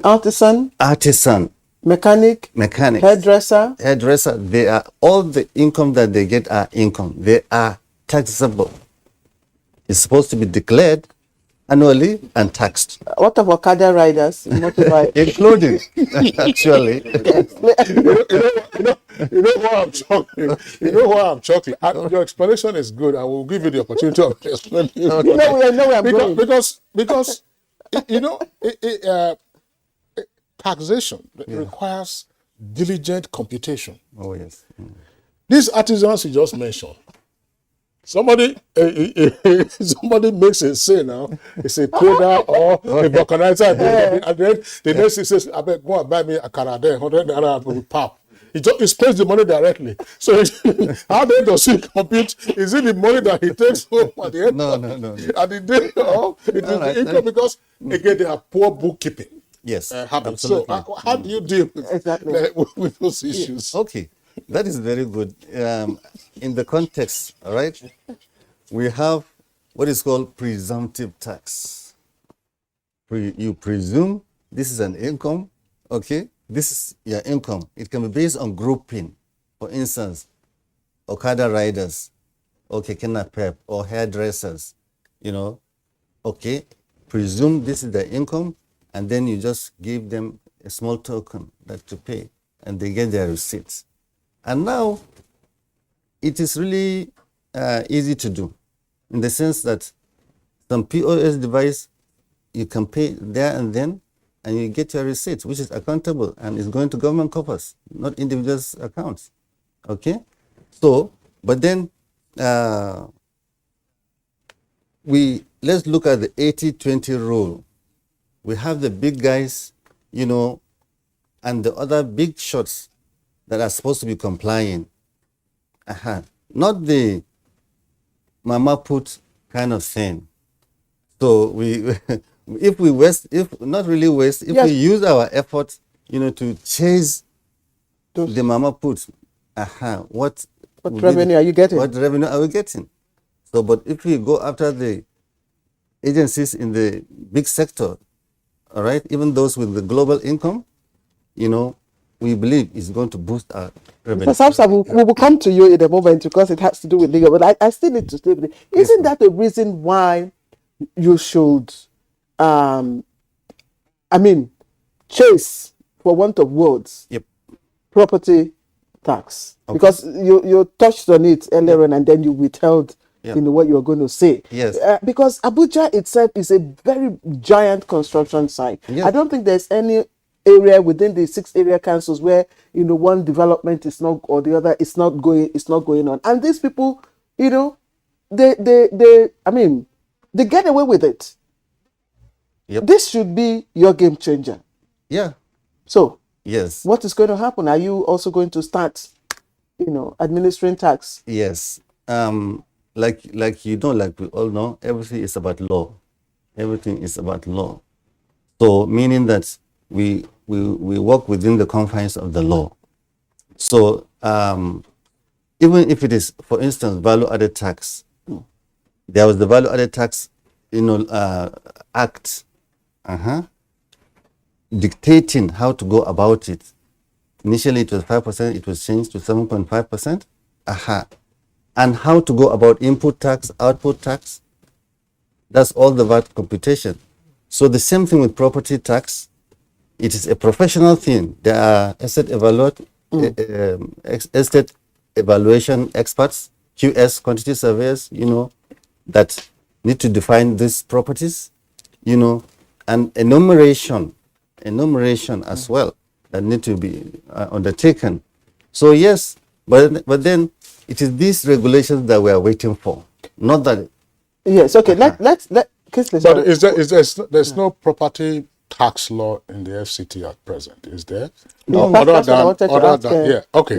artisan, mechanic, hairdresser, they are all the income that they get are income. They are taxable. It's supposed to be declared annually and taxed. What about Okada riders? Including, actually. You know why I'm talking. Your explanation is good. I will give you the opportunity of explaining. Because taxation requires diligent computation. Oh yes. These artisans you just mentioned, Somebody makes a say now. It's a trader or a vulcanizer. And then the next thing says, I bet go and buy me a Canada, 100 naira with pap. He pays the money directly. So how then does he compute? Is it the money that he takes home at the end? No. At the day of it is the income because again they have poor bookkeeping. Yes, habits. So how do you deal with those issues? Yeah. Okay, that is very good. In the context, all right, we have what is called presumptive tax. You presume this is an income, okay? This is your income. It can be based on grouping. For instance, Okada riders, or keke napep, or hairdressers, okay, presume this is the income, and then you just give them a small token that to pay, and they get their receipts. And now, it is really easy to do, in the sense that some POS device, you can pay there and then, and you get your receipts, which is accountable and is going to government coffers, not individuals' accounts. Okay? So, but then let's look at the 80-20 rule. We have the big guys, and the other big shots that are supposed to be complying. Not the mama put kind of thing. So if we use our efforts, to chase the mama put, what revenue are you getting? What revenue are we getting? So, but if we go after the agencies in the big sector, all right, even those with the global income, we believe is going to boost our revenue. So, we will come to you in a moment because it has to do with legal, but I still need to stay with it. Isn't that the reason why you should, chase, for want of words, property tax? Okay. Because you touched on it earlier on and then you withheld what you were going to say. Yes. Because Abuja itself is a very giant construction site. Yes. I don't think there's any area within the 6 area councils where one development is not, or the other is not going on. And these people, they get away with it. Yep. This should be your game changer. Yeah. So yes, what is going to happen? Are you also going to start, administering tax? Yes. Like we all know, everything is about law. Everything is about law. So meaning that we work within the confines of the law. So even if it is, for instance, value-added tax, there was the value-added tax, act, dictating how to go about it. Initially, it was 5%. It was changed to 7.5%. And how to go about input tax, output tax. That's all the VAT computation. So the same thing with property tax. It is a professional thing. There are estate evaluation experts, QS, quantity surveyors, that need to define these properties, and enumeration as well that need to be undertaken. So yes, but then it is these regulations that we are waiting for, not that. Yes. Okay. Let. But there's no property tax law in the FCT at present, is there? No. Okay.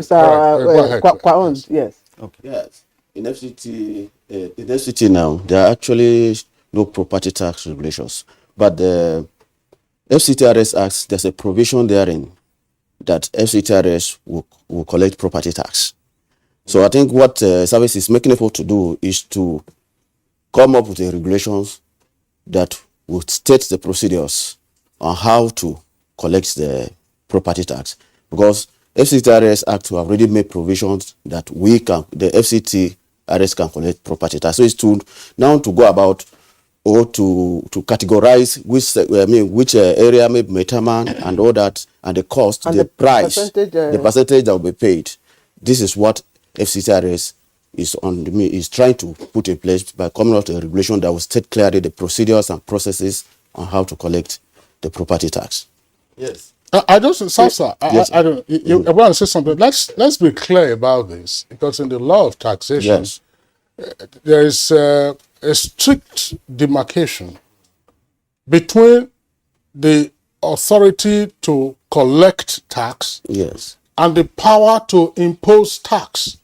Yes. Okay. Yes. In FCT now, there are actually no property tax regulations, but the FCTRS Act, there's a provision therein that FCTRS will collect property tax. So I think what service is making effort to do is to come up with the regulations that would state the procedures on how to collect the property tax. Because FCTRS Act have already made provisions that the FCTRS can collect property tax. So it's to go about or to categorize which area may be determined and all that, and the cost, and the price, the percentage that will be paid. This is what FCTRS is trying to put in place by coming out with a regulation that will state clearly the procedures and processes on how to collect the property tax. Yes. I don't, Safsa, yes. I don't. I want to say something. Let's be clear about this, because in the law of taxation, there is a strict demarcation between the authority to collect tax and the power to impose tax.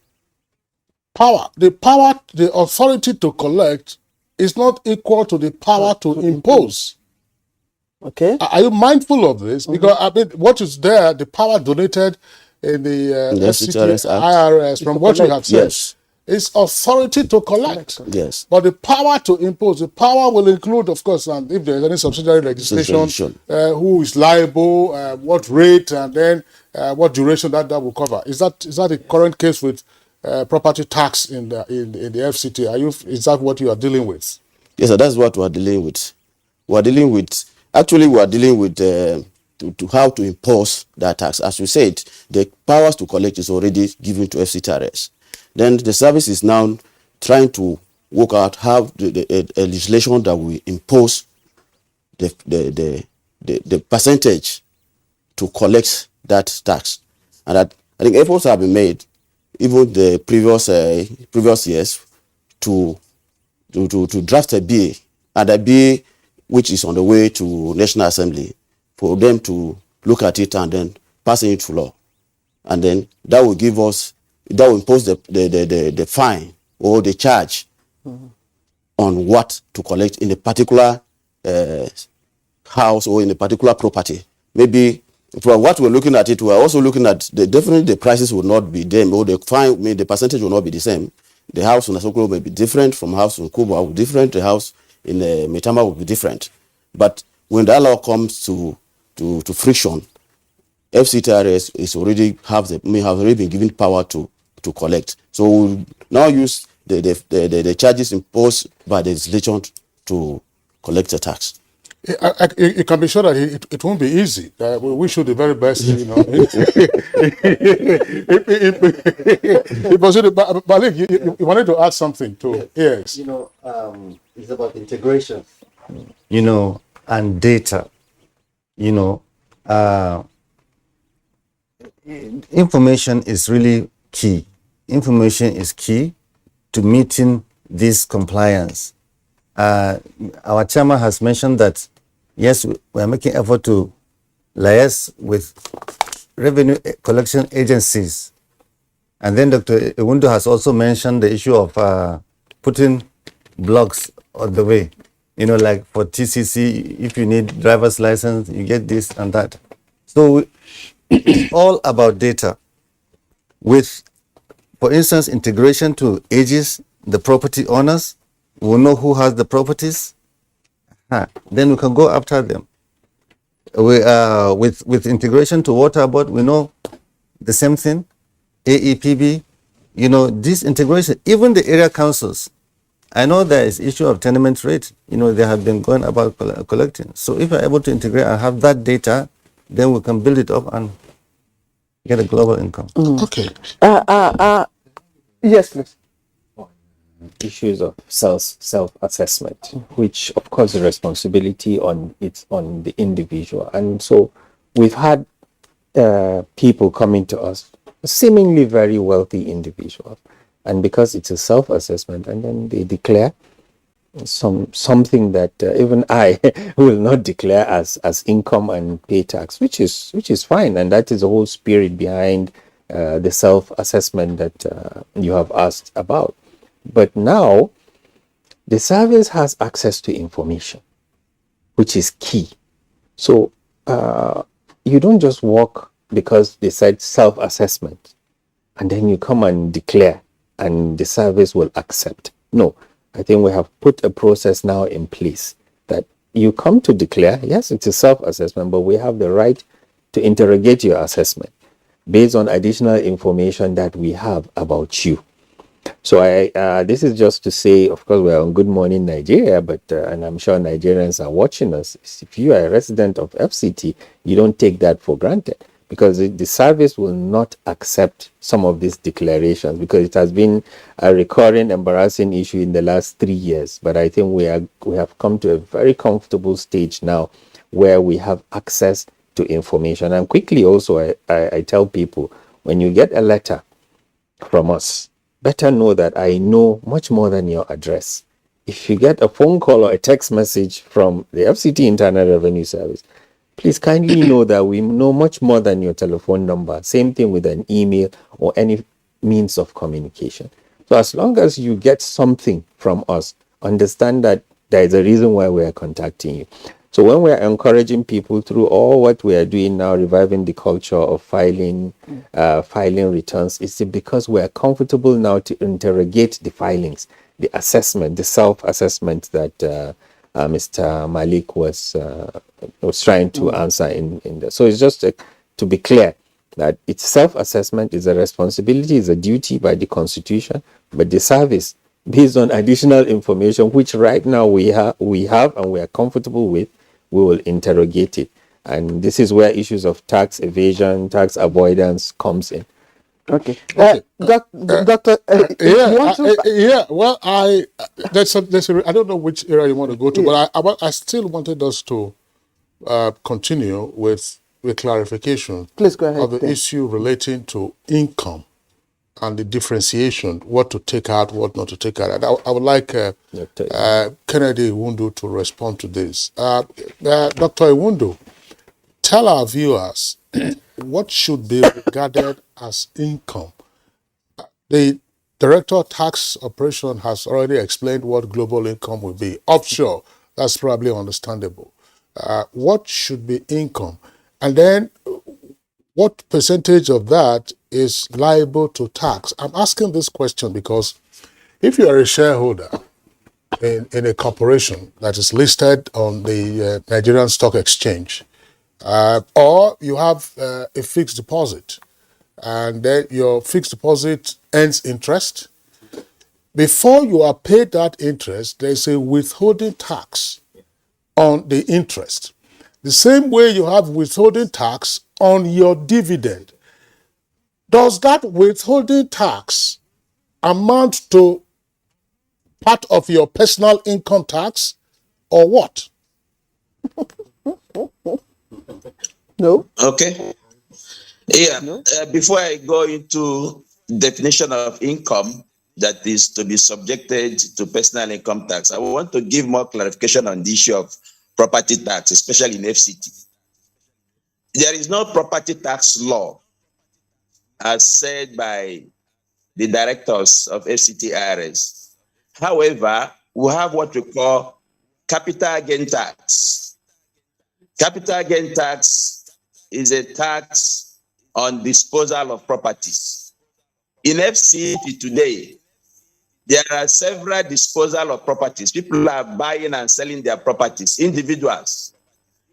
The authority to collect is not equal to the power to impose. Okay. Are you mindful of this? Because I mean, what is there, the power donated in the FCT IRS, from what you have said, is authority to collect. Yes. But the power to impose, the power will include, of course, and if there is any subsidiary legislation, who is liable, what rate, and then what duration that will cover. Is that the current case with property tax in the FCT? Is that what you are dealing with? Yes, sir, that's what we are dealing with. We are dealing with to how to impose that tax. As you said, the powers to collect is already given to FCTRS. Then the service is now trying to work out how the legislation that will impose the percentage to collect that tax. And that, I think efforts have been made, even the previous years, to draft a bill, and a bill which is on the way to National Assembly, for them to look at it and then pass it into law. And then that will impose the fine or the charge on what to collect in a particular house or in a particular property. Maybe from what we're looking at it, we're also looking at definitely the prices will not be them, or the fine, the percentage will not be the same. The house in Asokoro may be different from house in Kuba, will be different. The house in Metama will be different. But when that law comes to friction, FCTRS is already have already been given power to collect. So we'll now use the charges imposed by the legislation to collect the tax. You can be sure that it won't be easy. We should do the very best, you know. Malik, you wanted to add something too. Yes. You know, it's about integration. You know, and data. You know, information is really key. Information is key to meeting this compliance. Our chairman has mentioned that, yes, we are making effort to liaise with revenue collection agencies. And then Dr. Ewundo has also mentioned the issue of putting blocks on the way. You know, like for TCC, if you need driver's license, you get this and that. So it's all about data. With, for instance, integration to ages, the property owners, we'll know who has the properties. Then we can go after them. With integration to water board, we know the same thing. AEPB, you know, this integration, even the area councils. I know there is issue of tenement rate. You know, they have been going about collecting. So if we're able to integrate and have that data, then we can build it up and get a global income. Okay. Yes, please. Issues of self-assessment, which of course the responsibility on the individual. And so we've had people coming to us, seemingly very wealthy individuals, and because it's a self-assessment, and then they declare something that even I will not declare as income and pay tax, which is fine, and that is the whole spirit behind the self-assessment that you have asked about. But now the service has access to information, which is key. So you don't just walk because they said self-assessment and then you come and declare and the service will accept. No, I think we have put a process now in place that you come to declare, yes, it's a self-assessment, but we have the right to interrogate your assessment based on additional information that we have about you. So this is just to say, of course, we're on Good Morning Nigeria, but and I'm sure Nigerians are watching us. If you are a resident of FCT, you don't take that for granted, because the service will not accept some of these declarations, because it has been a recurring embarrassing issue in the last 3 years. But I think we have come to a very comfortable stage now where we have access to information. And quickly also, I tell people, when you get a letter from us, better know that I know much more than your address. If you get a phone call or a text message from the FCT Internal Revenue Service, please kindly know that we know much more than your telephone number. Same thing with an email or any means of communication. So as long as you get something from us, understand that there is a reason why we are contacting you. So when we are encouraging people through all what we are doing now, reviving the culture of filing returns, it's because we are comfortable now to interrogate the filings, the assessment, the self-assessment that Mr. Malik was trying to answer in the. So it's just to be clear that it's self-assessment is a responsibility, is a duty by the Constitution, but the service, based on additional information which right now we have and we are comfortable with, we will interrogate it. And this is where issues of tax evasion, tax avoidance comes in. Okay. Doctor, well, I don't know which area you want to go to, but I still wanted us to continue with clarification. Please go ahead. Of the issue relating to income and the differentiation, what to take out, what not to take out. And I would like Kennedy Iwundu to respond to this. Dr. Iwundu, tell our viewers what should be regarded as income. The Director of Tax Operation has already explained what global income will be. Offshore, that's probably understandable. What should be income? And then what percentage of that is liable to tax? I'm asking this question because if you are a shareholder in a corporation that is listed on the Nigerian Stock Exchange, or you have a fixed deposit, and then your fixed deposit earns interest, before you are paid that interest, there's a withholding tax on the interest. The same way you have withholding tax on your dividend. Does that withholding tax amount to part of your personal income tax or what? No. Okay. Yeah. No. Before I go into definition of income that is to be subjected to personal income tax, I want to give more clarification on the issue of property tax, especially in FCT. There is no property tax law as said by the directors of FCT IRS. However, we have what we call capital gain tax. Capital gain tax is a tax on disposal of properties. In FCT today, there are several disposal of properties. People are buying and selling their properties, individuals.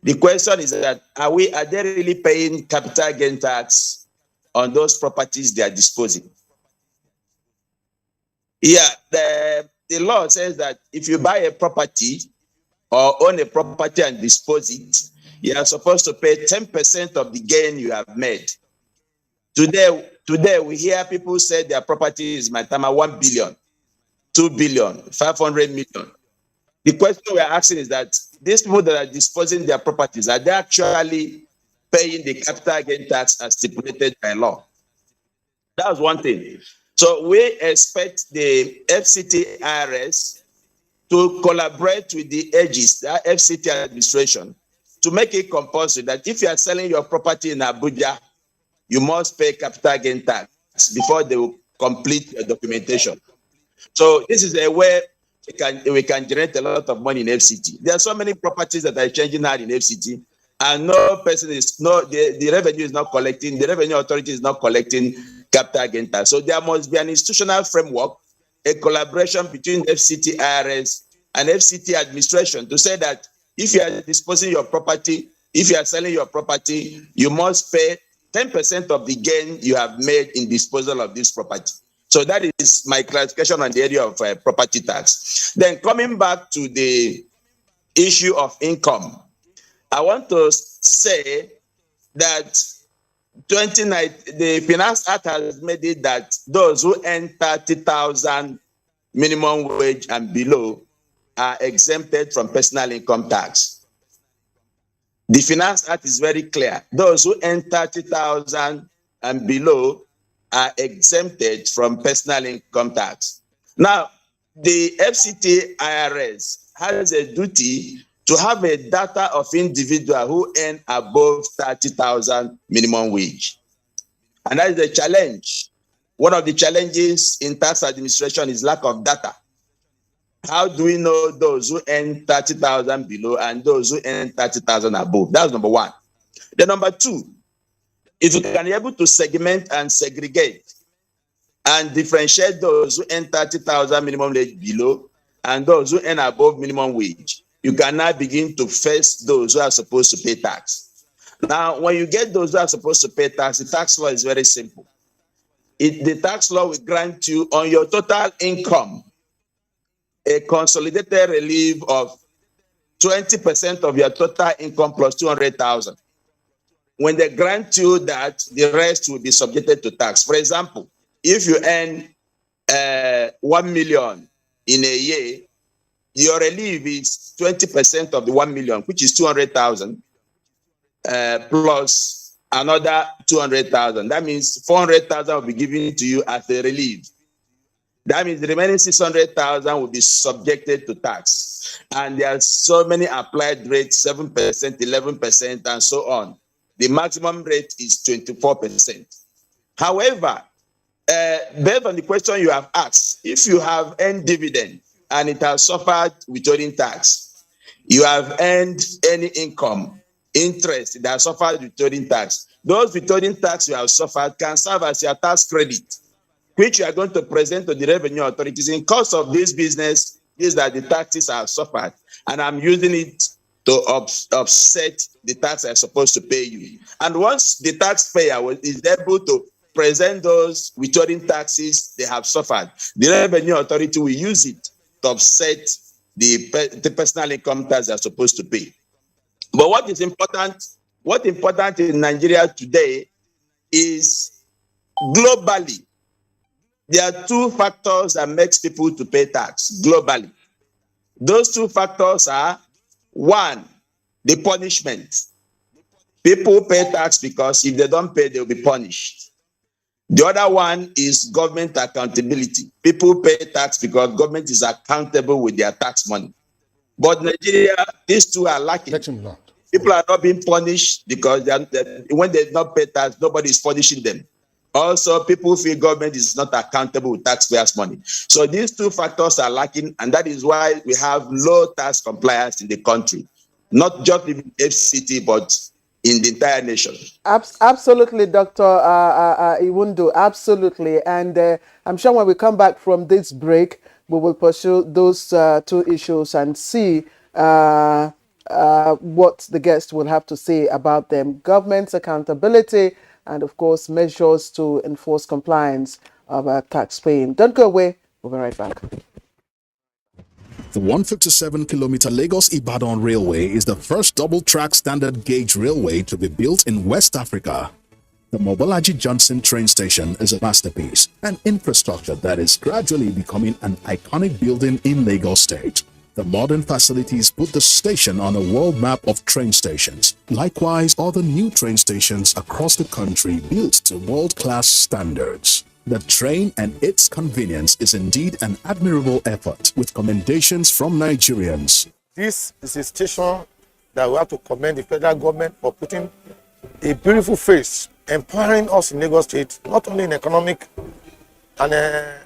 The question is that are they really paying capital gain tax on those properties they are disposing? Yeah, the law says that if you buy a property or own a property and dispose it, you are supposed to pay 10% of the gain you have made. Today we hear people say their property is Matama 1 billion, 2 billion, 500 million. The question we are asking is that these people that are disposing their properties, are they actually paying the capital gain tax as stipulated by law? That's one thing. So we expect the FCT IRS to collaborate with the AGs, the FCT administration, to make it compulsory that if you are selling your property in Abuja, you must pay capital gain tax before they will complete your documentation. So this is a way we can generate a lot of money in FCT. There are so many properties that are changing hands in FCT, and the revenue is not collecting, the revenue authority is not collecting capital gain tax. So there must be an institutional framework, a collaboration between FCT IRS and FCT administration to say that if you are disposing your property, if you are selling your property, you must pay 10% of the gain you have made in disposal of this property. So that is my clarification on the area of property tax. Then coming back to the issue of income, I want to say that the Finance Act has made it that those who earn 30,000 minimum wage and below are exempted from personal income tax. The Finance Act is very clear. Those who earn 30,000 and below are exempted from personal income tax. Now, the FCT IRS has a duty to have a data of individual who earn above 30,000 minimum wage. And that is a challenge. One of the challenges in tax administration is lack of data. How do we know those who earn 30,000 below and those who earn 30,000 above? That's number one. Then number two, if you can be able to segment and segregate and differentiate those who earn 30,000 minimum wage below and those who earn above minimum wage, you can now begin to face those who are supposed to pay tax. Now, when you get those who are supposed to pay tax, the tax law is very simple. The tax law will grant you on your total income a consolidated relief of 20% of your total income plus 200,000. When they grant you that, the rest will be subjected to tax. For example, if you earn 1 million in a year, your relief is 20% of the 1 million, which is 200,000, plus another 200,000. That means 400,000 will be given to you as a relief. That means the remaining 600,000 will be subjected to tax. And there are so many applied rates, 7%, 11%, and so on. The maximum rate is 24%. However, based on the question you have asked, if you have earned dividend and it has suffered withholding tax, you have earned any income, interest that has suffered withholding tax, those withholding tax you have suffered can serve as your tax credit, which you are going to present to the revenue authorities. In course of this business, is that the taxes are suffered, and I'm using it to offset the tax I'm supposed to pay you. And once the taxpayer is able to present those withholding taxes they have suffered, the revenue authority will use it to offset the personal income tax they're supposed to pay. But what is important in Nigeria today is globally, there are two factors that makes people to pay tax globally. Those two factors are, one, the punishment. People pay tax because if they don't pay, they'll be punished. The other one is government accountability. People pay tax because government is accountable with their tax money. But Nigeria, these two are lacking. People are not being punished because when they don't pay tax, nobody is punishing them. Also, people feel government is not accountable with taxpayers' money. So these two factors are lacking, and that is why we have low tax compliance in the country, not just in FCT, but in the entire nation. Absolutely, Dr. Iwundu, absolutely. And I'm sure when we come back from this break, we will pursue those two issues and see what the guest will have to say about them. Government's accountability and, of course, measures to enforce compliance of tax paying. Don't go away. We'll be right back. The 157-kilometer Lagos-Ibadan Railway is the first double-track standard gauge railway to be built in West Africa. The Mobolaji Johnson train station is a masterpiece, an infrastructure that is gradually becoming an iconic building in Lagos State. The modern facilities put the station on a world map of train stations. Likewise, other new train stations across the country built to world-class standards. The train and its convenience is indeed an admirable effort, with commendations from Nigerians. This is a station that we have to commend the federal government for putting a beautiful face, empowering us in Lagos State, not only in economic and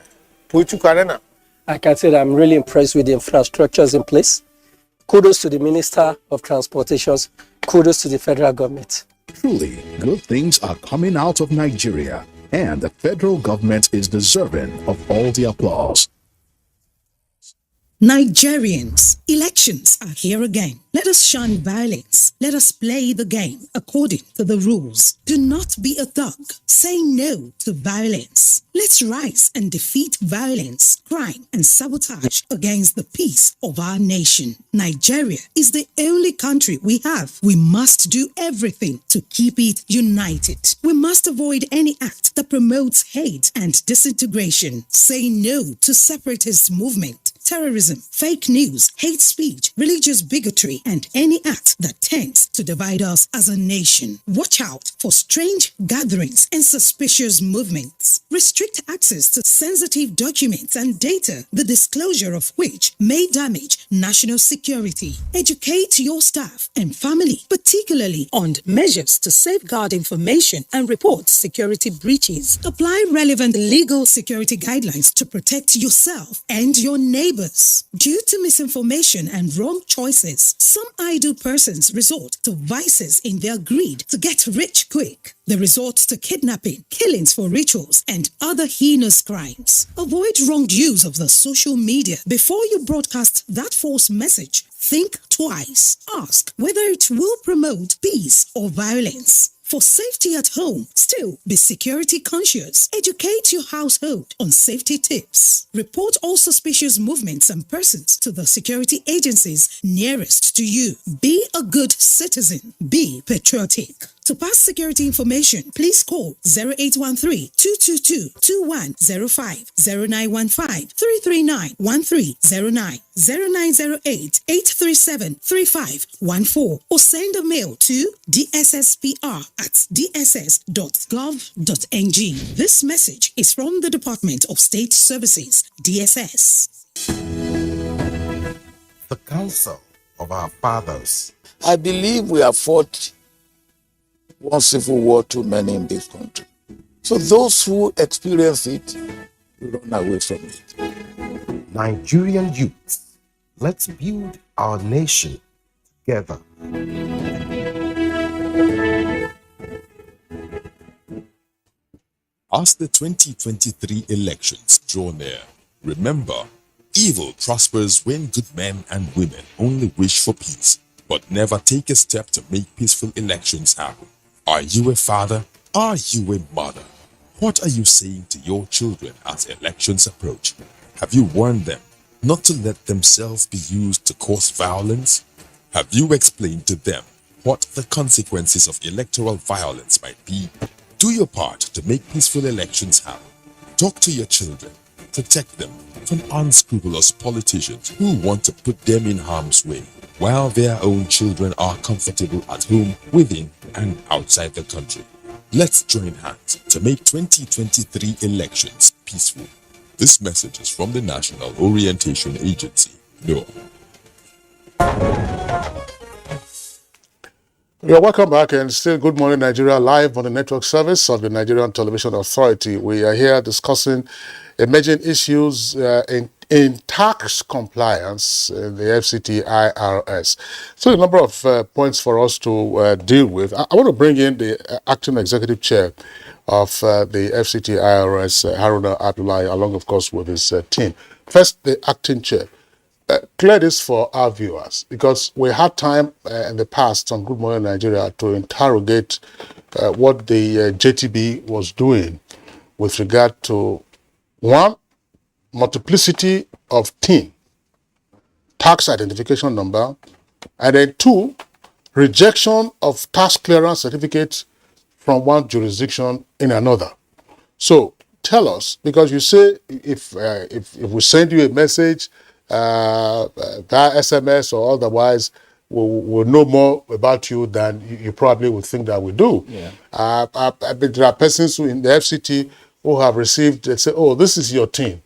political arena. I can say that I'm really impressed with the infrastructures in place. Kudos to the Minister of Transportations. Kudos to the federal government. Truly, good things are coming out of Nigeria, and the federal government is deserving of all the applause. Nigerians, elections are here again. Let us shun violence. Let us play the game according to the rules. Do not be a thug. Say no to violence. Let's rise and defeat violence, crime, and sabotage against the peace of our nation. Nigeria is the only country we have. We must do everything to keep it united. We must avoid any act that promotes hate and disintegration. Say no to separatist movement. terrorism, fake news, hate speech, religious bigotry, and any act that tends to divide us as a nation. Watch out for strange gatherings and suspicious movements. Restrict access to sensitive documents and data, the disclosure of which may damage national security. Educate your staff and family, particularly on measures to safeguard information and report security breaches. Apply relevant legal security guidelines to protect yourself and your neighbors. Due to misinformation and wrong choices, some idle persons resort to vices in their greed to get rich quick. They resort to kidnapping, killings for rituals, and other heinous crimes. Avoid wrong use of the social media. Before you broadcast that false message, think twice. Ask whether it will promote peace or violence. For safety at home, still be security conscious. Educate your household on safety tips. Report all suspicious movements and persons to the security agencies nearest to you. Be a good citizen. Be patriotic. To pass security information, please call 0813-222-2105, 0915-339-1309, 0908-837-3514, or send a mail to dsspr@dss.gov.ng. This message is from the Department of State Services, DSS. The counsel of our fathers. I believe we have fought one civil war too many in this country. So those who experience it will run away from it. Nigerian youth, let's build our nation together. As the 2023 elections draw near, remember, evil prospers when good men and women only wish for peace, but never take a step to make peaceful elections happen. Are you a father? Are you a mother? What are you saying to your children as elections approach? Have you warned them not to let themselves be used to cause violence? Have you explained to them what the consequences of electoral violence might be? Do your part to make peaceful elections happen. Talk to your children. Protect them from unscrupulous politicians who want to put them in harm's way, while their own children are comfortable at home, within and outside the country. Let's join hands to make 2023 elections peaceful. This message is from the National Orientation Agency, NOAA. You're welcome back, and still Good Morning Nigeria live on the network service of the Nigerian Television Authority. We are here discussing emerging issues in tax compliance in the FCT IRS. So a number of points for us to deal with. I want to bring in the acting executive chair of the FCT IRS, Haruna Abdullahi, along of course with his team. First, the acting chair. Clear this for our viewers, because we had time in the past on Good Morning Nigeria to interrogate what the JTB was doing with regard to, one, multiplicity of TIN, tax identification number, and then two, rejection of tax clearance certificates from one jurisdiction in another. So tell us, because you say if we send you a message via SMS or otherwise, we'll know more about you than you probably would think that we do. Yeah. There are persons who in the FCT who have received, they say, oh, this is your team.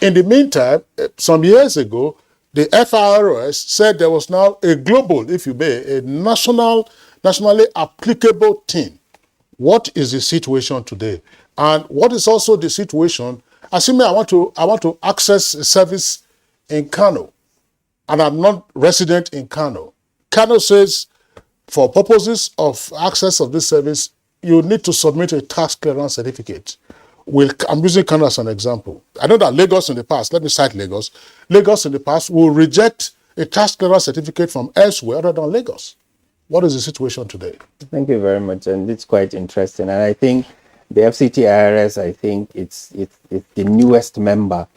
In the meantime, some years ago, the FIRS said there was now a global, if you may, a nationally applicable team. What is the situation today? And what is also the situation, assuming I want to access a service in Kano, and I'm not resident in Kano. Kano says, for purposes of access of this service, you need to submit a tax clearance certificate. I'm using Kano as an example. I know that Lagos in the past, let me cite Lagos. Lagos in the past will reject a tax clearance certificate from elsewhere other than Lagos. What is the situation today? Thank you very much, and it's quite interesting. And I think the FCT IRS, I think it's the newest member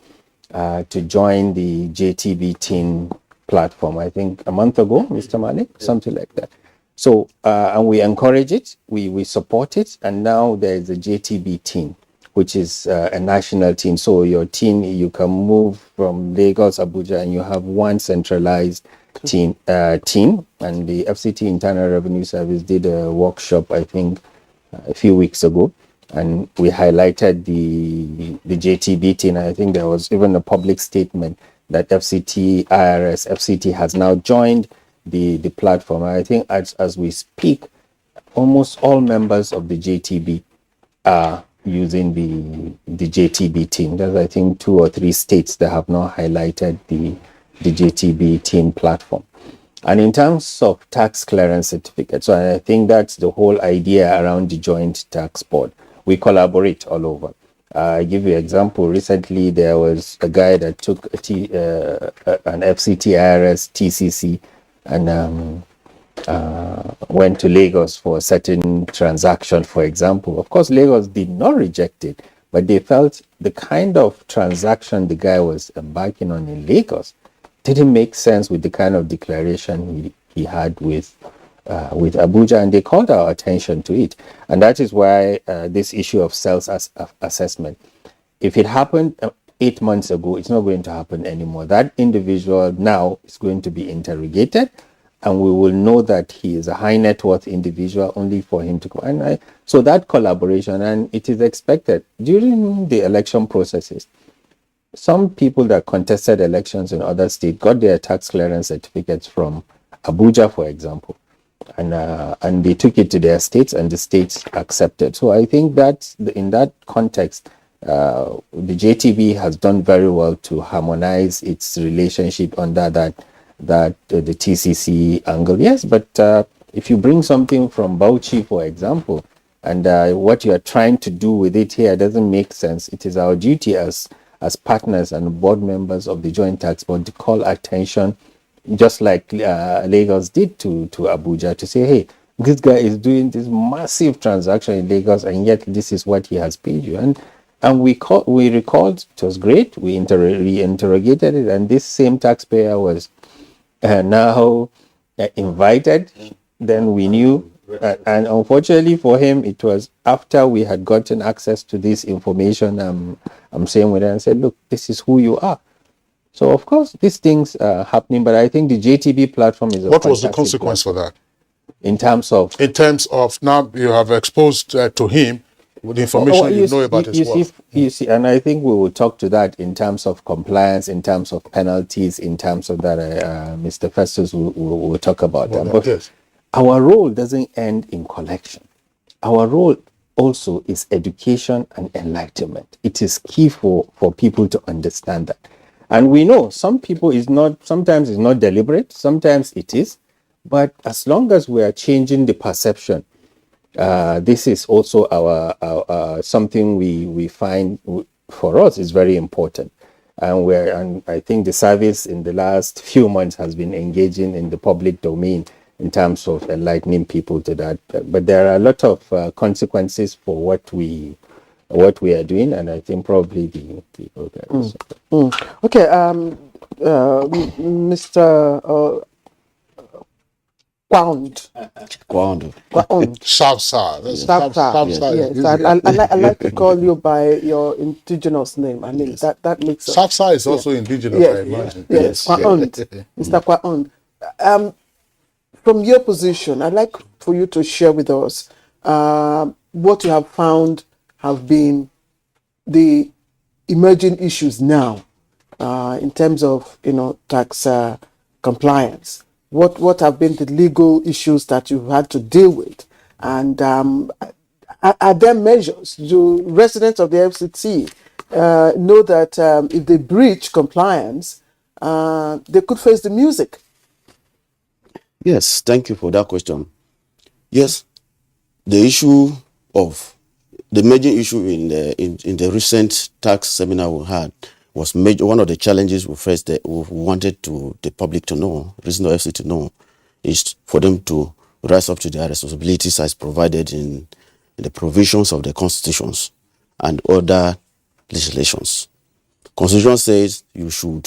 to join the JTB team platform, I think a month ago, Mr. Malik, something like that. So, and we encourage it, we support it, and now there's a JTB team. which is a national team. So your team, you can move from Lagos, Abuja, and you have one centralized team. And the FCT Internal Revenue Service did a workshop, I think, a few weeks ago, and we highlighted the JTB team. I think there was even a public statement that FCT IRS, FCT has now joined the platform. I think as we speak, almost all members of the JTB are using the JTB team. There's, I think, 2 or 3 states that have now highlighted the JTB team platform. And in terms of tax clearance certificates, so I think that's the whole idea around the joint tax board. We collaborate all over. I give you an example. Recently, there was a guy that took an FCT IRS TCC and went to Lagos for a certain transaction, for example. Of course, Lagos did not reject it, but they felt the kind of transaction the guy was embarking on in Lagos didn't make sense with the kind of declaration he had with Abuja, and they called our attention to it. And that is why this issue of self-assessment, if it happened 8 months ago, it's not going to happen anymore. That individual now is going to be interrogated, and we will know that he is a high net worth individual only for him to come. And so that collaboration, and it is expected during the election processes. Some people that contested elections in other states got their tax clearance certificates from Abuja, for example, and they took it to their states, and the states accepted. So I think that in that context, the JTB has done very well to harmonize its relationship under the TCC angle. Yes, but if you bring something from Bauchi, for example, and what you are trying to do with it here doesn't make sense, it is our duty as partners and board members of the Joint Tax Board to call attention, just like Lagos did to Abuja, to say, hey, this guy is doing this massive transaction in Lagos, and yet this is what he has paid you. And we recalled, it was great, we interrogated it, and this same taxpayer was now invited. Then we knew, and unfortunately for him, it was after we had gotten access to this information. I'm saying with him and said, look, this is who you are. So of course these things are happening, but I think the JTB platform is what was the consequence for that? In terms of now you have exposed to him with the information you know about his wealth. You see, and I think we will talk to that in terms of compliance, in terms of penalties, in terms of that. Mr. Festus will talk about that. But yes, our role doesn't end in collection. Our role also is education and enlightenment. It is key for people to understand that. And we know some people sometimes it's not deliberate, sometimes it is, but as long as we are changing the perception, this is also our something we find for us is very important. And I think the service in the last few months has been engaging in the public domain in terms of enlightening people to that. But there are a lot of consequences for what we are doing, and I think probably the Okay, Mr. Kwaund. Yes, I like to call you by your indigenous name. I mean that makes sense. Sapsa is also indigenous, I imagine. Yes, Kwaund, Mr. Kwaund. From your position, I'd like for you to share with us what you have found have been the emerging issues now in terms of tax compliance. What have been the legal issues that you've had to deal with, and are there measures? Do residents of the FCT know that if they breach compliance, they could face the music? Yes, thank you for that question. Yes, the major issue in the recent tax seminar we had was one of the challenges we faced that we wanted the public to know, reason of FCT to know, is for them to rise up to their responsibilities as provided in the provisions of the constitutions and other legislations. Constitution says you should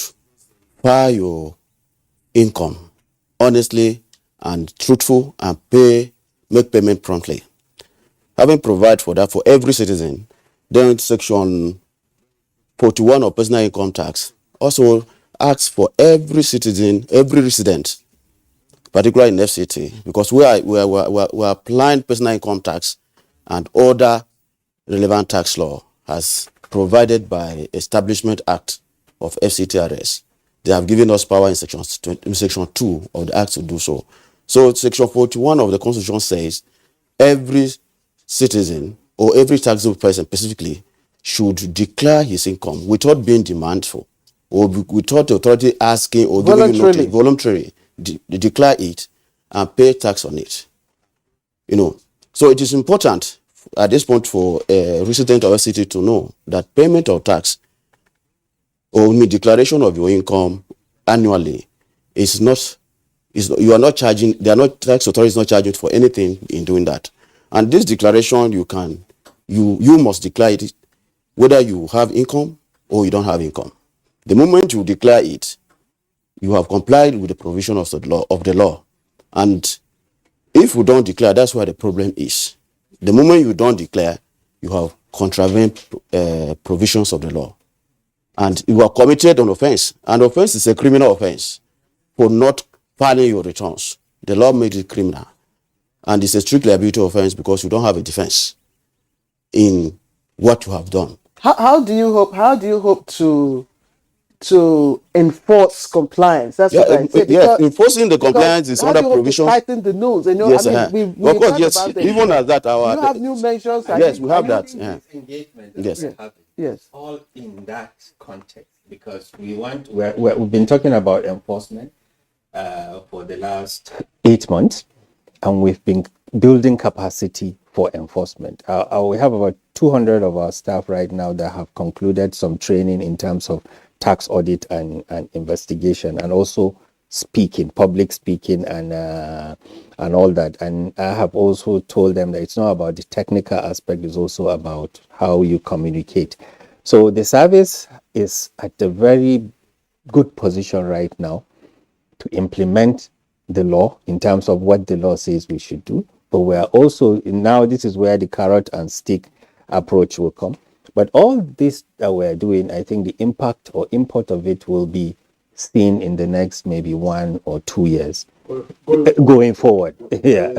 file your income honestly and truthful and make payment promptly. Having provided for that for every citizen, Then Section 41 of personal income tax also asks for every citizen, every resident, particularly in FCT, because we are applying personal income tax and other relevant tax law as provided by Establishment Act of FCTRS. They have given us power in Section 2 of the Act to do so. So Section 41 of the Constitution says every citizen or every taxable person specifically should declare his income without being demandful or without the authority asking or giving you notice, voluntarily declare it and pay tax on it. So it is important at this point for a resident of a city to know that payment of tax or declaration of your income annually is not, you are not charging, tax authorities not charging for anything in doing that. And this declaration, you must declare it whether you have income or you don't have income. The moment you declare it, you have complied with the provision of the law. And if you don't declare, that's where the problem is. The moment you don't declare, you have contravened provisions of the law. And you are committed an offense. An offense is a criminal offense for not filing your returns. The law made it criminal. And it's a strict liability offense because you don't have a defense in what you have done. How do you hope to enforce compliance? That's what I say. Yes, enforcing the compliance is under provision. Tighten the nose. Yes, of course, yes. Even as that, you have new measures. Yes, we have that. Engagement. Yes. All in that context, because we've been talking about enforcement for the last 8 months, and we've been building capacity for enforcement. We have about 200 of our staff right now that have concluded some training in terms of tax audit and investigation, and also public speaking and all that. And I have also told them that it's not about the technical aspect, it's also about how you communicate. So the service is at a very good position right now to implement the law in terms of what the law says we should do. But we are also, now this is where the carrot and stick approach will come. But all this that we're doing, I think the impact or import of it will be seen in the next maybe 1 or 2 years going forward. Yeah.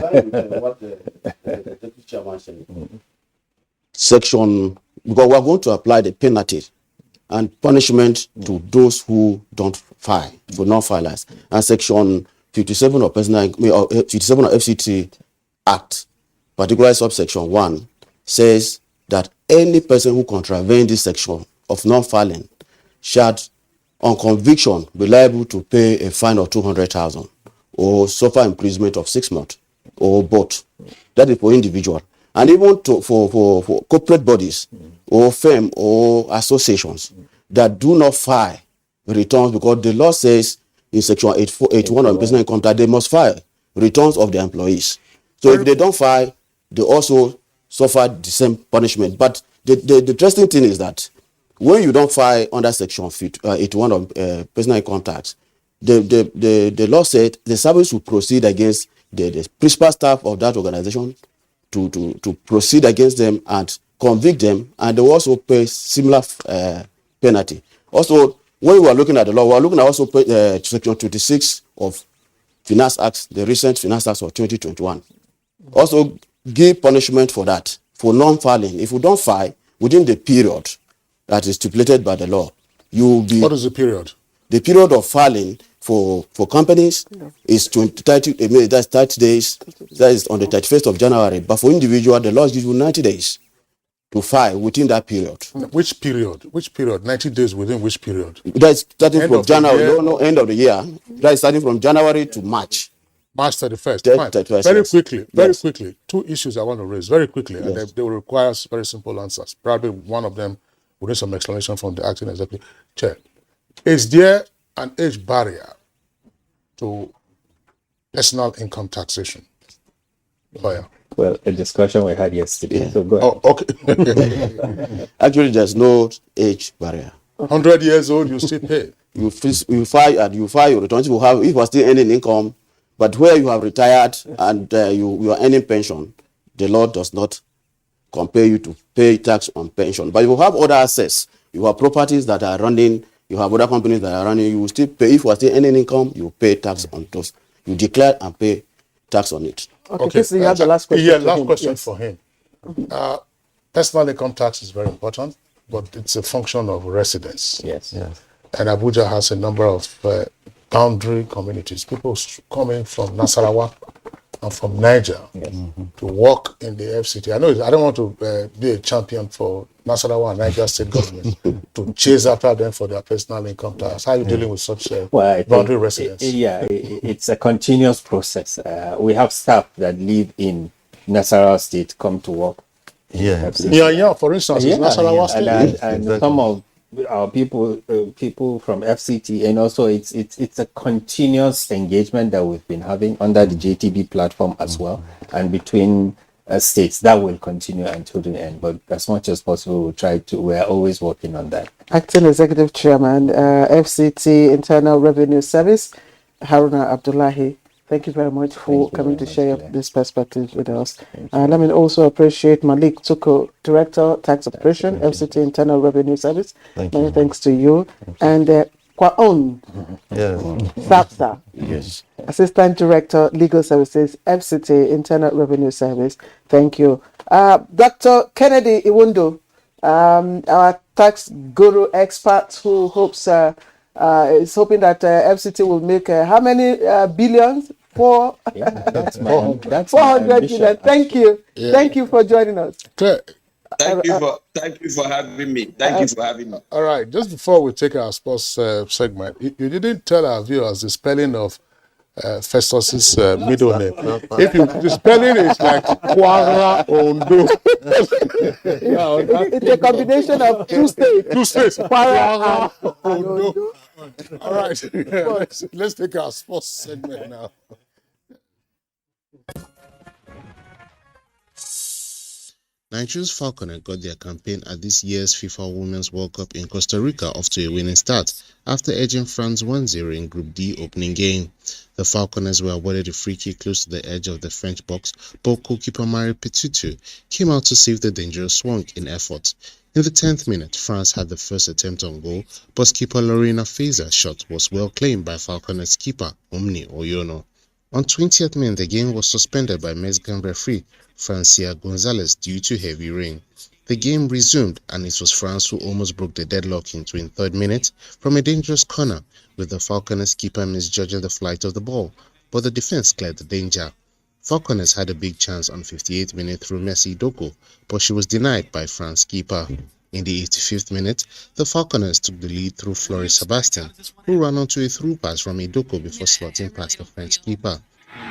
Section, because we're going to apply the penalty and punishment to those who don't file, for non-filers. And Section 57 of 57 of FCT Act, particularly subsection 1, says that any person who contravenes this section of non-filing shall, on conviction, be liable to pay a fine of 200,000 or suffer imprisonment of 6 months or both. That is for individual. And even for corporate bodies or firm or associations that do not file returns, because the law says in Section 81 of personal income that they must file returns of their employees. So if they don't file, they also suffer the same punishment. But the interesting thing is that when you don't file under Section 81 of personal income tax, the law said the service will proceed against the principal staff of that organization to proceed against them and convict them, and they will also pay similar penalty. Also, when we are looking at the law, we are looking at also Section 26 of Finance Act, the recent Finance Act of 2021. Also give punishment for that, for non-filing. If you don't file within the period that is stipulated by the law, you will be... What is the period? The period of filing for companies is 30 days. That is on the 31st of January. But for individual, the law gives you 90 days to file within that period. Which period? Which period? 90 days within which period? That is starting from January. No, end of the year. That is starting from January to March. March 31st. 31st, very yes. quickly, very quickly. 2 issues I want to raise very quickly, and they will require very simple answers. Probably one of them will need some explanation from the acting executive chair. Is there an age barrier to personal income taxation? Lawyer. Well, a discussion we had yesterday. So go ahead. Oh, okay. Actually, there's no age barrier. 100 years old, you still pay. You file your returns. If you are still earning income, but where you have retired and you are earning pension, the law does not compel you to pay tax on pension. But if you have other assets, you have properties that are running, you have other companies that are running, you will still pay. If you are still earning income, you pay tax on those. You declare and pay tax on it. Okay. You have the last question. Yeah, last question for him. Personal income tax is very important, but it's a function of residence. Yes. And Abuja has a number of boundary communities, people coming from Nasarawa and from Niger to work in the FCT. I don't want to be a champion for Nasarawa and Niger state government to chase after them for their personal income tax. How are you dealing with such boundary residents? It's a continuous process. We have staff that live in Nasarawa state come to work. For instance, it's Nasarawa state. And some of our people from FCT, and also it's a continuous engagement that we've been having under the JTB platform as well, and between states that will continue until the end. But as much as possible, we're always working on that. Acting Executive Chairman, FCT Internal Revenue Service, Haruna Abdullahi. Thank you very much for coming to share this perspective with us. Let me also appreciate Malik Tuko, Director, Tax Operation, FCT Internal Revenue Service. Many thanks to you. And Kwaon Sapsa, Assistant Director, Legal Services, FCT Internal Revenue Service. Thank you. Dr. Kennedy Iwundo, our tax guru expert who is hoping that FCT will make how many billions? 400 million. Thank you. Thank you for joining us. Thank you for having me. Thank you for having me. All right. Just before we take our sports segment, you didn't tell our viewers the spelling of Festus's middle name. The spelling is like Kwara Ondo. It's a combination of two states. Kwara Ondo. All right. Let's take our sports segment now. Nigeria's Falconer got their campaign at this year's FIFA Women's World Cup in Costa Rica off to a winning start after edging France 1-0 in Group D opening game. The Falconers were awarded a free kick close to the edge of the French box, but goalkeeper Marie Petutu came out to save the dangerous swank in effort. In the 10th minute, France had the first attempt on goal, but skipper Lorena Faeser's shot was well claimed by Falconers keeper Omni Oyono. On 20th minute, the game was suspended by Mexican referee Francia Gonzalez due to heavy rain. The game resumed, and it was France who almost broke the deadlock in 23rd minute from a dangerous corner, with the Falconers keeper misjudging the flight of the ball, but the defense cleared the danger. Falconers had a big chance on 58th minute through Messi Doko, but she was denied by France keeper. In the 85th minute, the Falconers took the lead through Flores Sebastian, who ran onto a through pass from Idoko before slotting past the French keeper.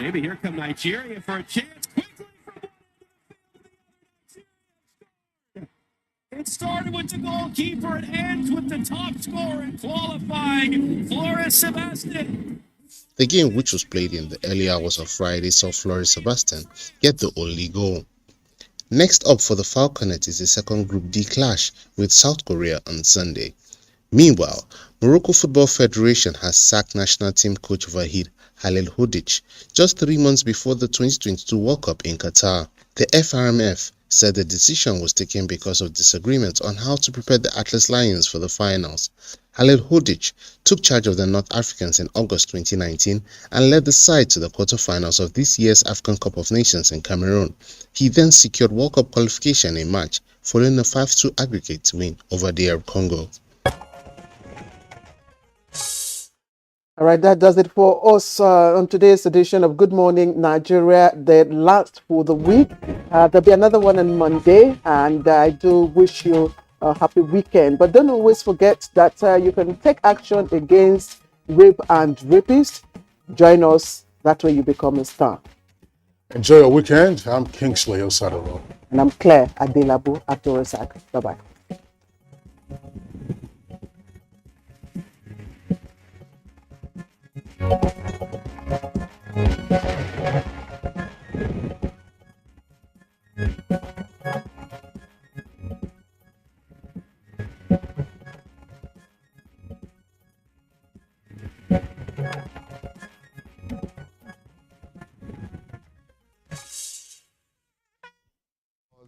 Maybe here come Nigeria for a chance. It started with the goalkeeper. It ends with the top scorer in qualifying, Flores Sebastian. The game, which was played in the early hours of Friday, saw Flores Sebastian get the only goal. Next up for the Falconets is the second Group D clash with South Korea on Sunday. Meanwhile, Morocco Football Federation has sacked national team coach Vahid Halilhodžić just 3 months before the 2022 World Cup in Qatar. The FRMF said the decision was taken because of disagreements on how to prepare the Atlas Lions for the finals. Halilhodžić took charge of the North Africans in August 2019 and led the side to the quarterfinals of this year's African Cup of Nations in Cameroon. He then secured World Cup qualification in March, following a 5-2 aggregate win over DR Congo. All right, that does it for us on today's edition of Good Morning Nigeria, the last for the week. There'll be another one on Monday, and I do wish you a happy weekend. But don't always forget that you can take action against rape and rapists. Join us, that way you become a star. Enjoy your weekend. I'm Kingsley Osadoro. And I'm Claire Adelabu Abdurasak. Bye-bye.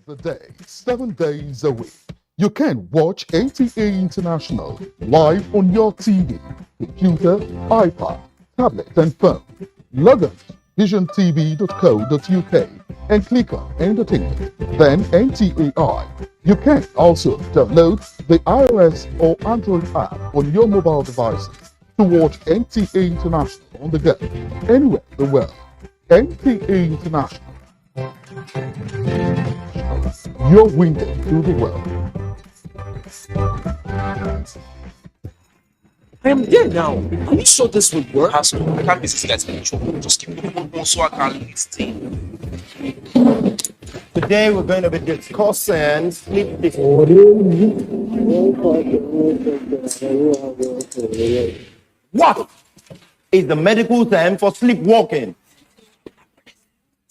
the day, 7 days a week. You can watch NTA International live on your TV, computer, iPad, tablet, and phone. Log on to visiontv.co.uk and click on Entertainment, then NTAI. You can also download the iOS or Android app on your mobile devices to watch NTA International on the go, anywhere in the world. NTA International, your window to the world. I am there now. Are you sure this would work? I can't be let's just keep it so I can listen. Today we're going to be discussing sleep What is the medical term for sleepwalking?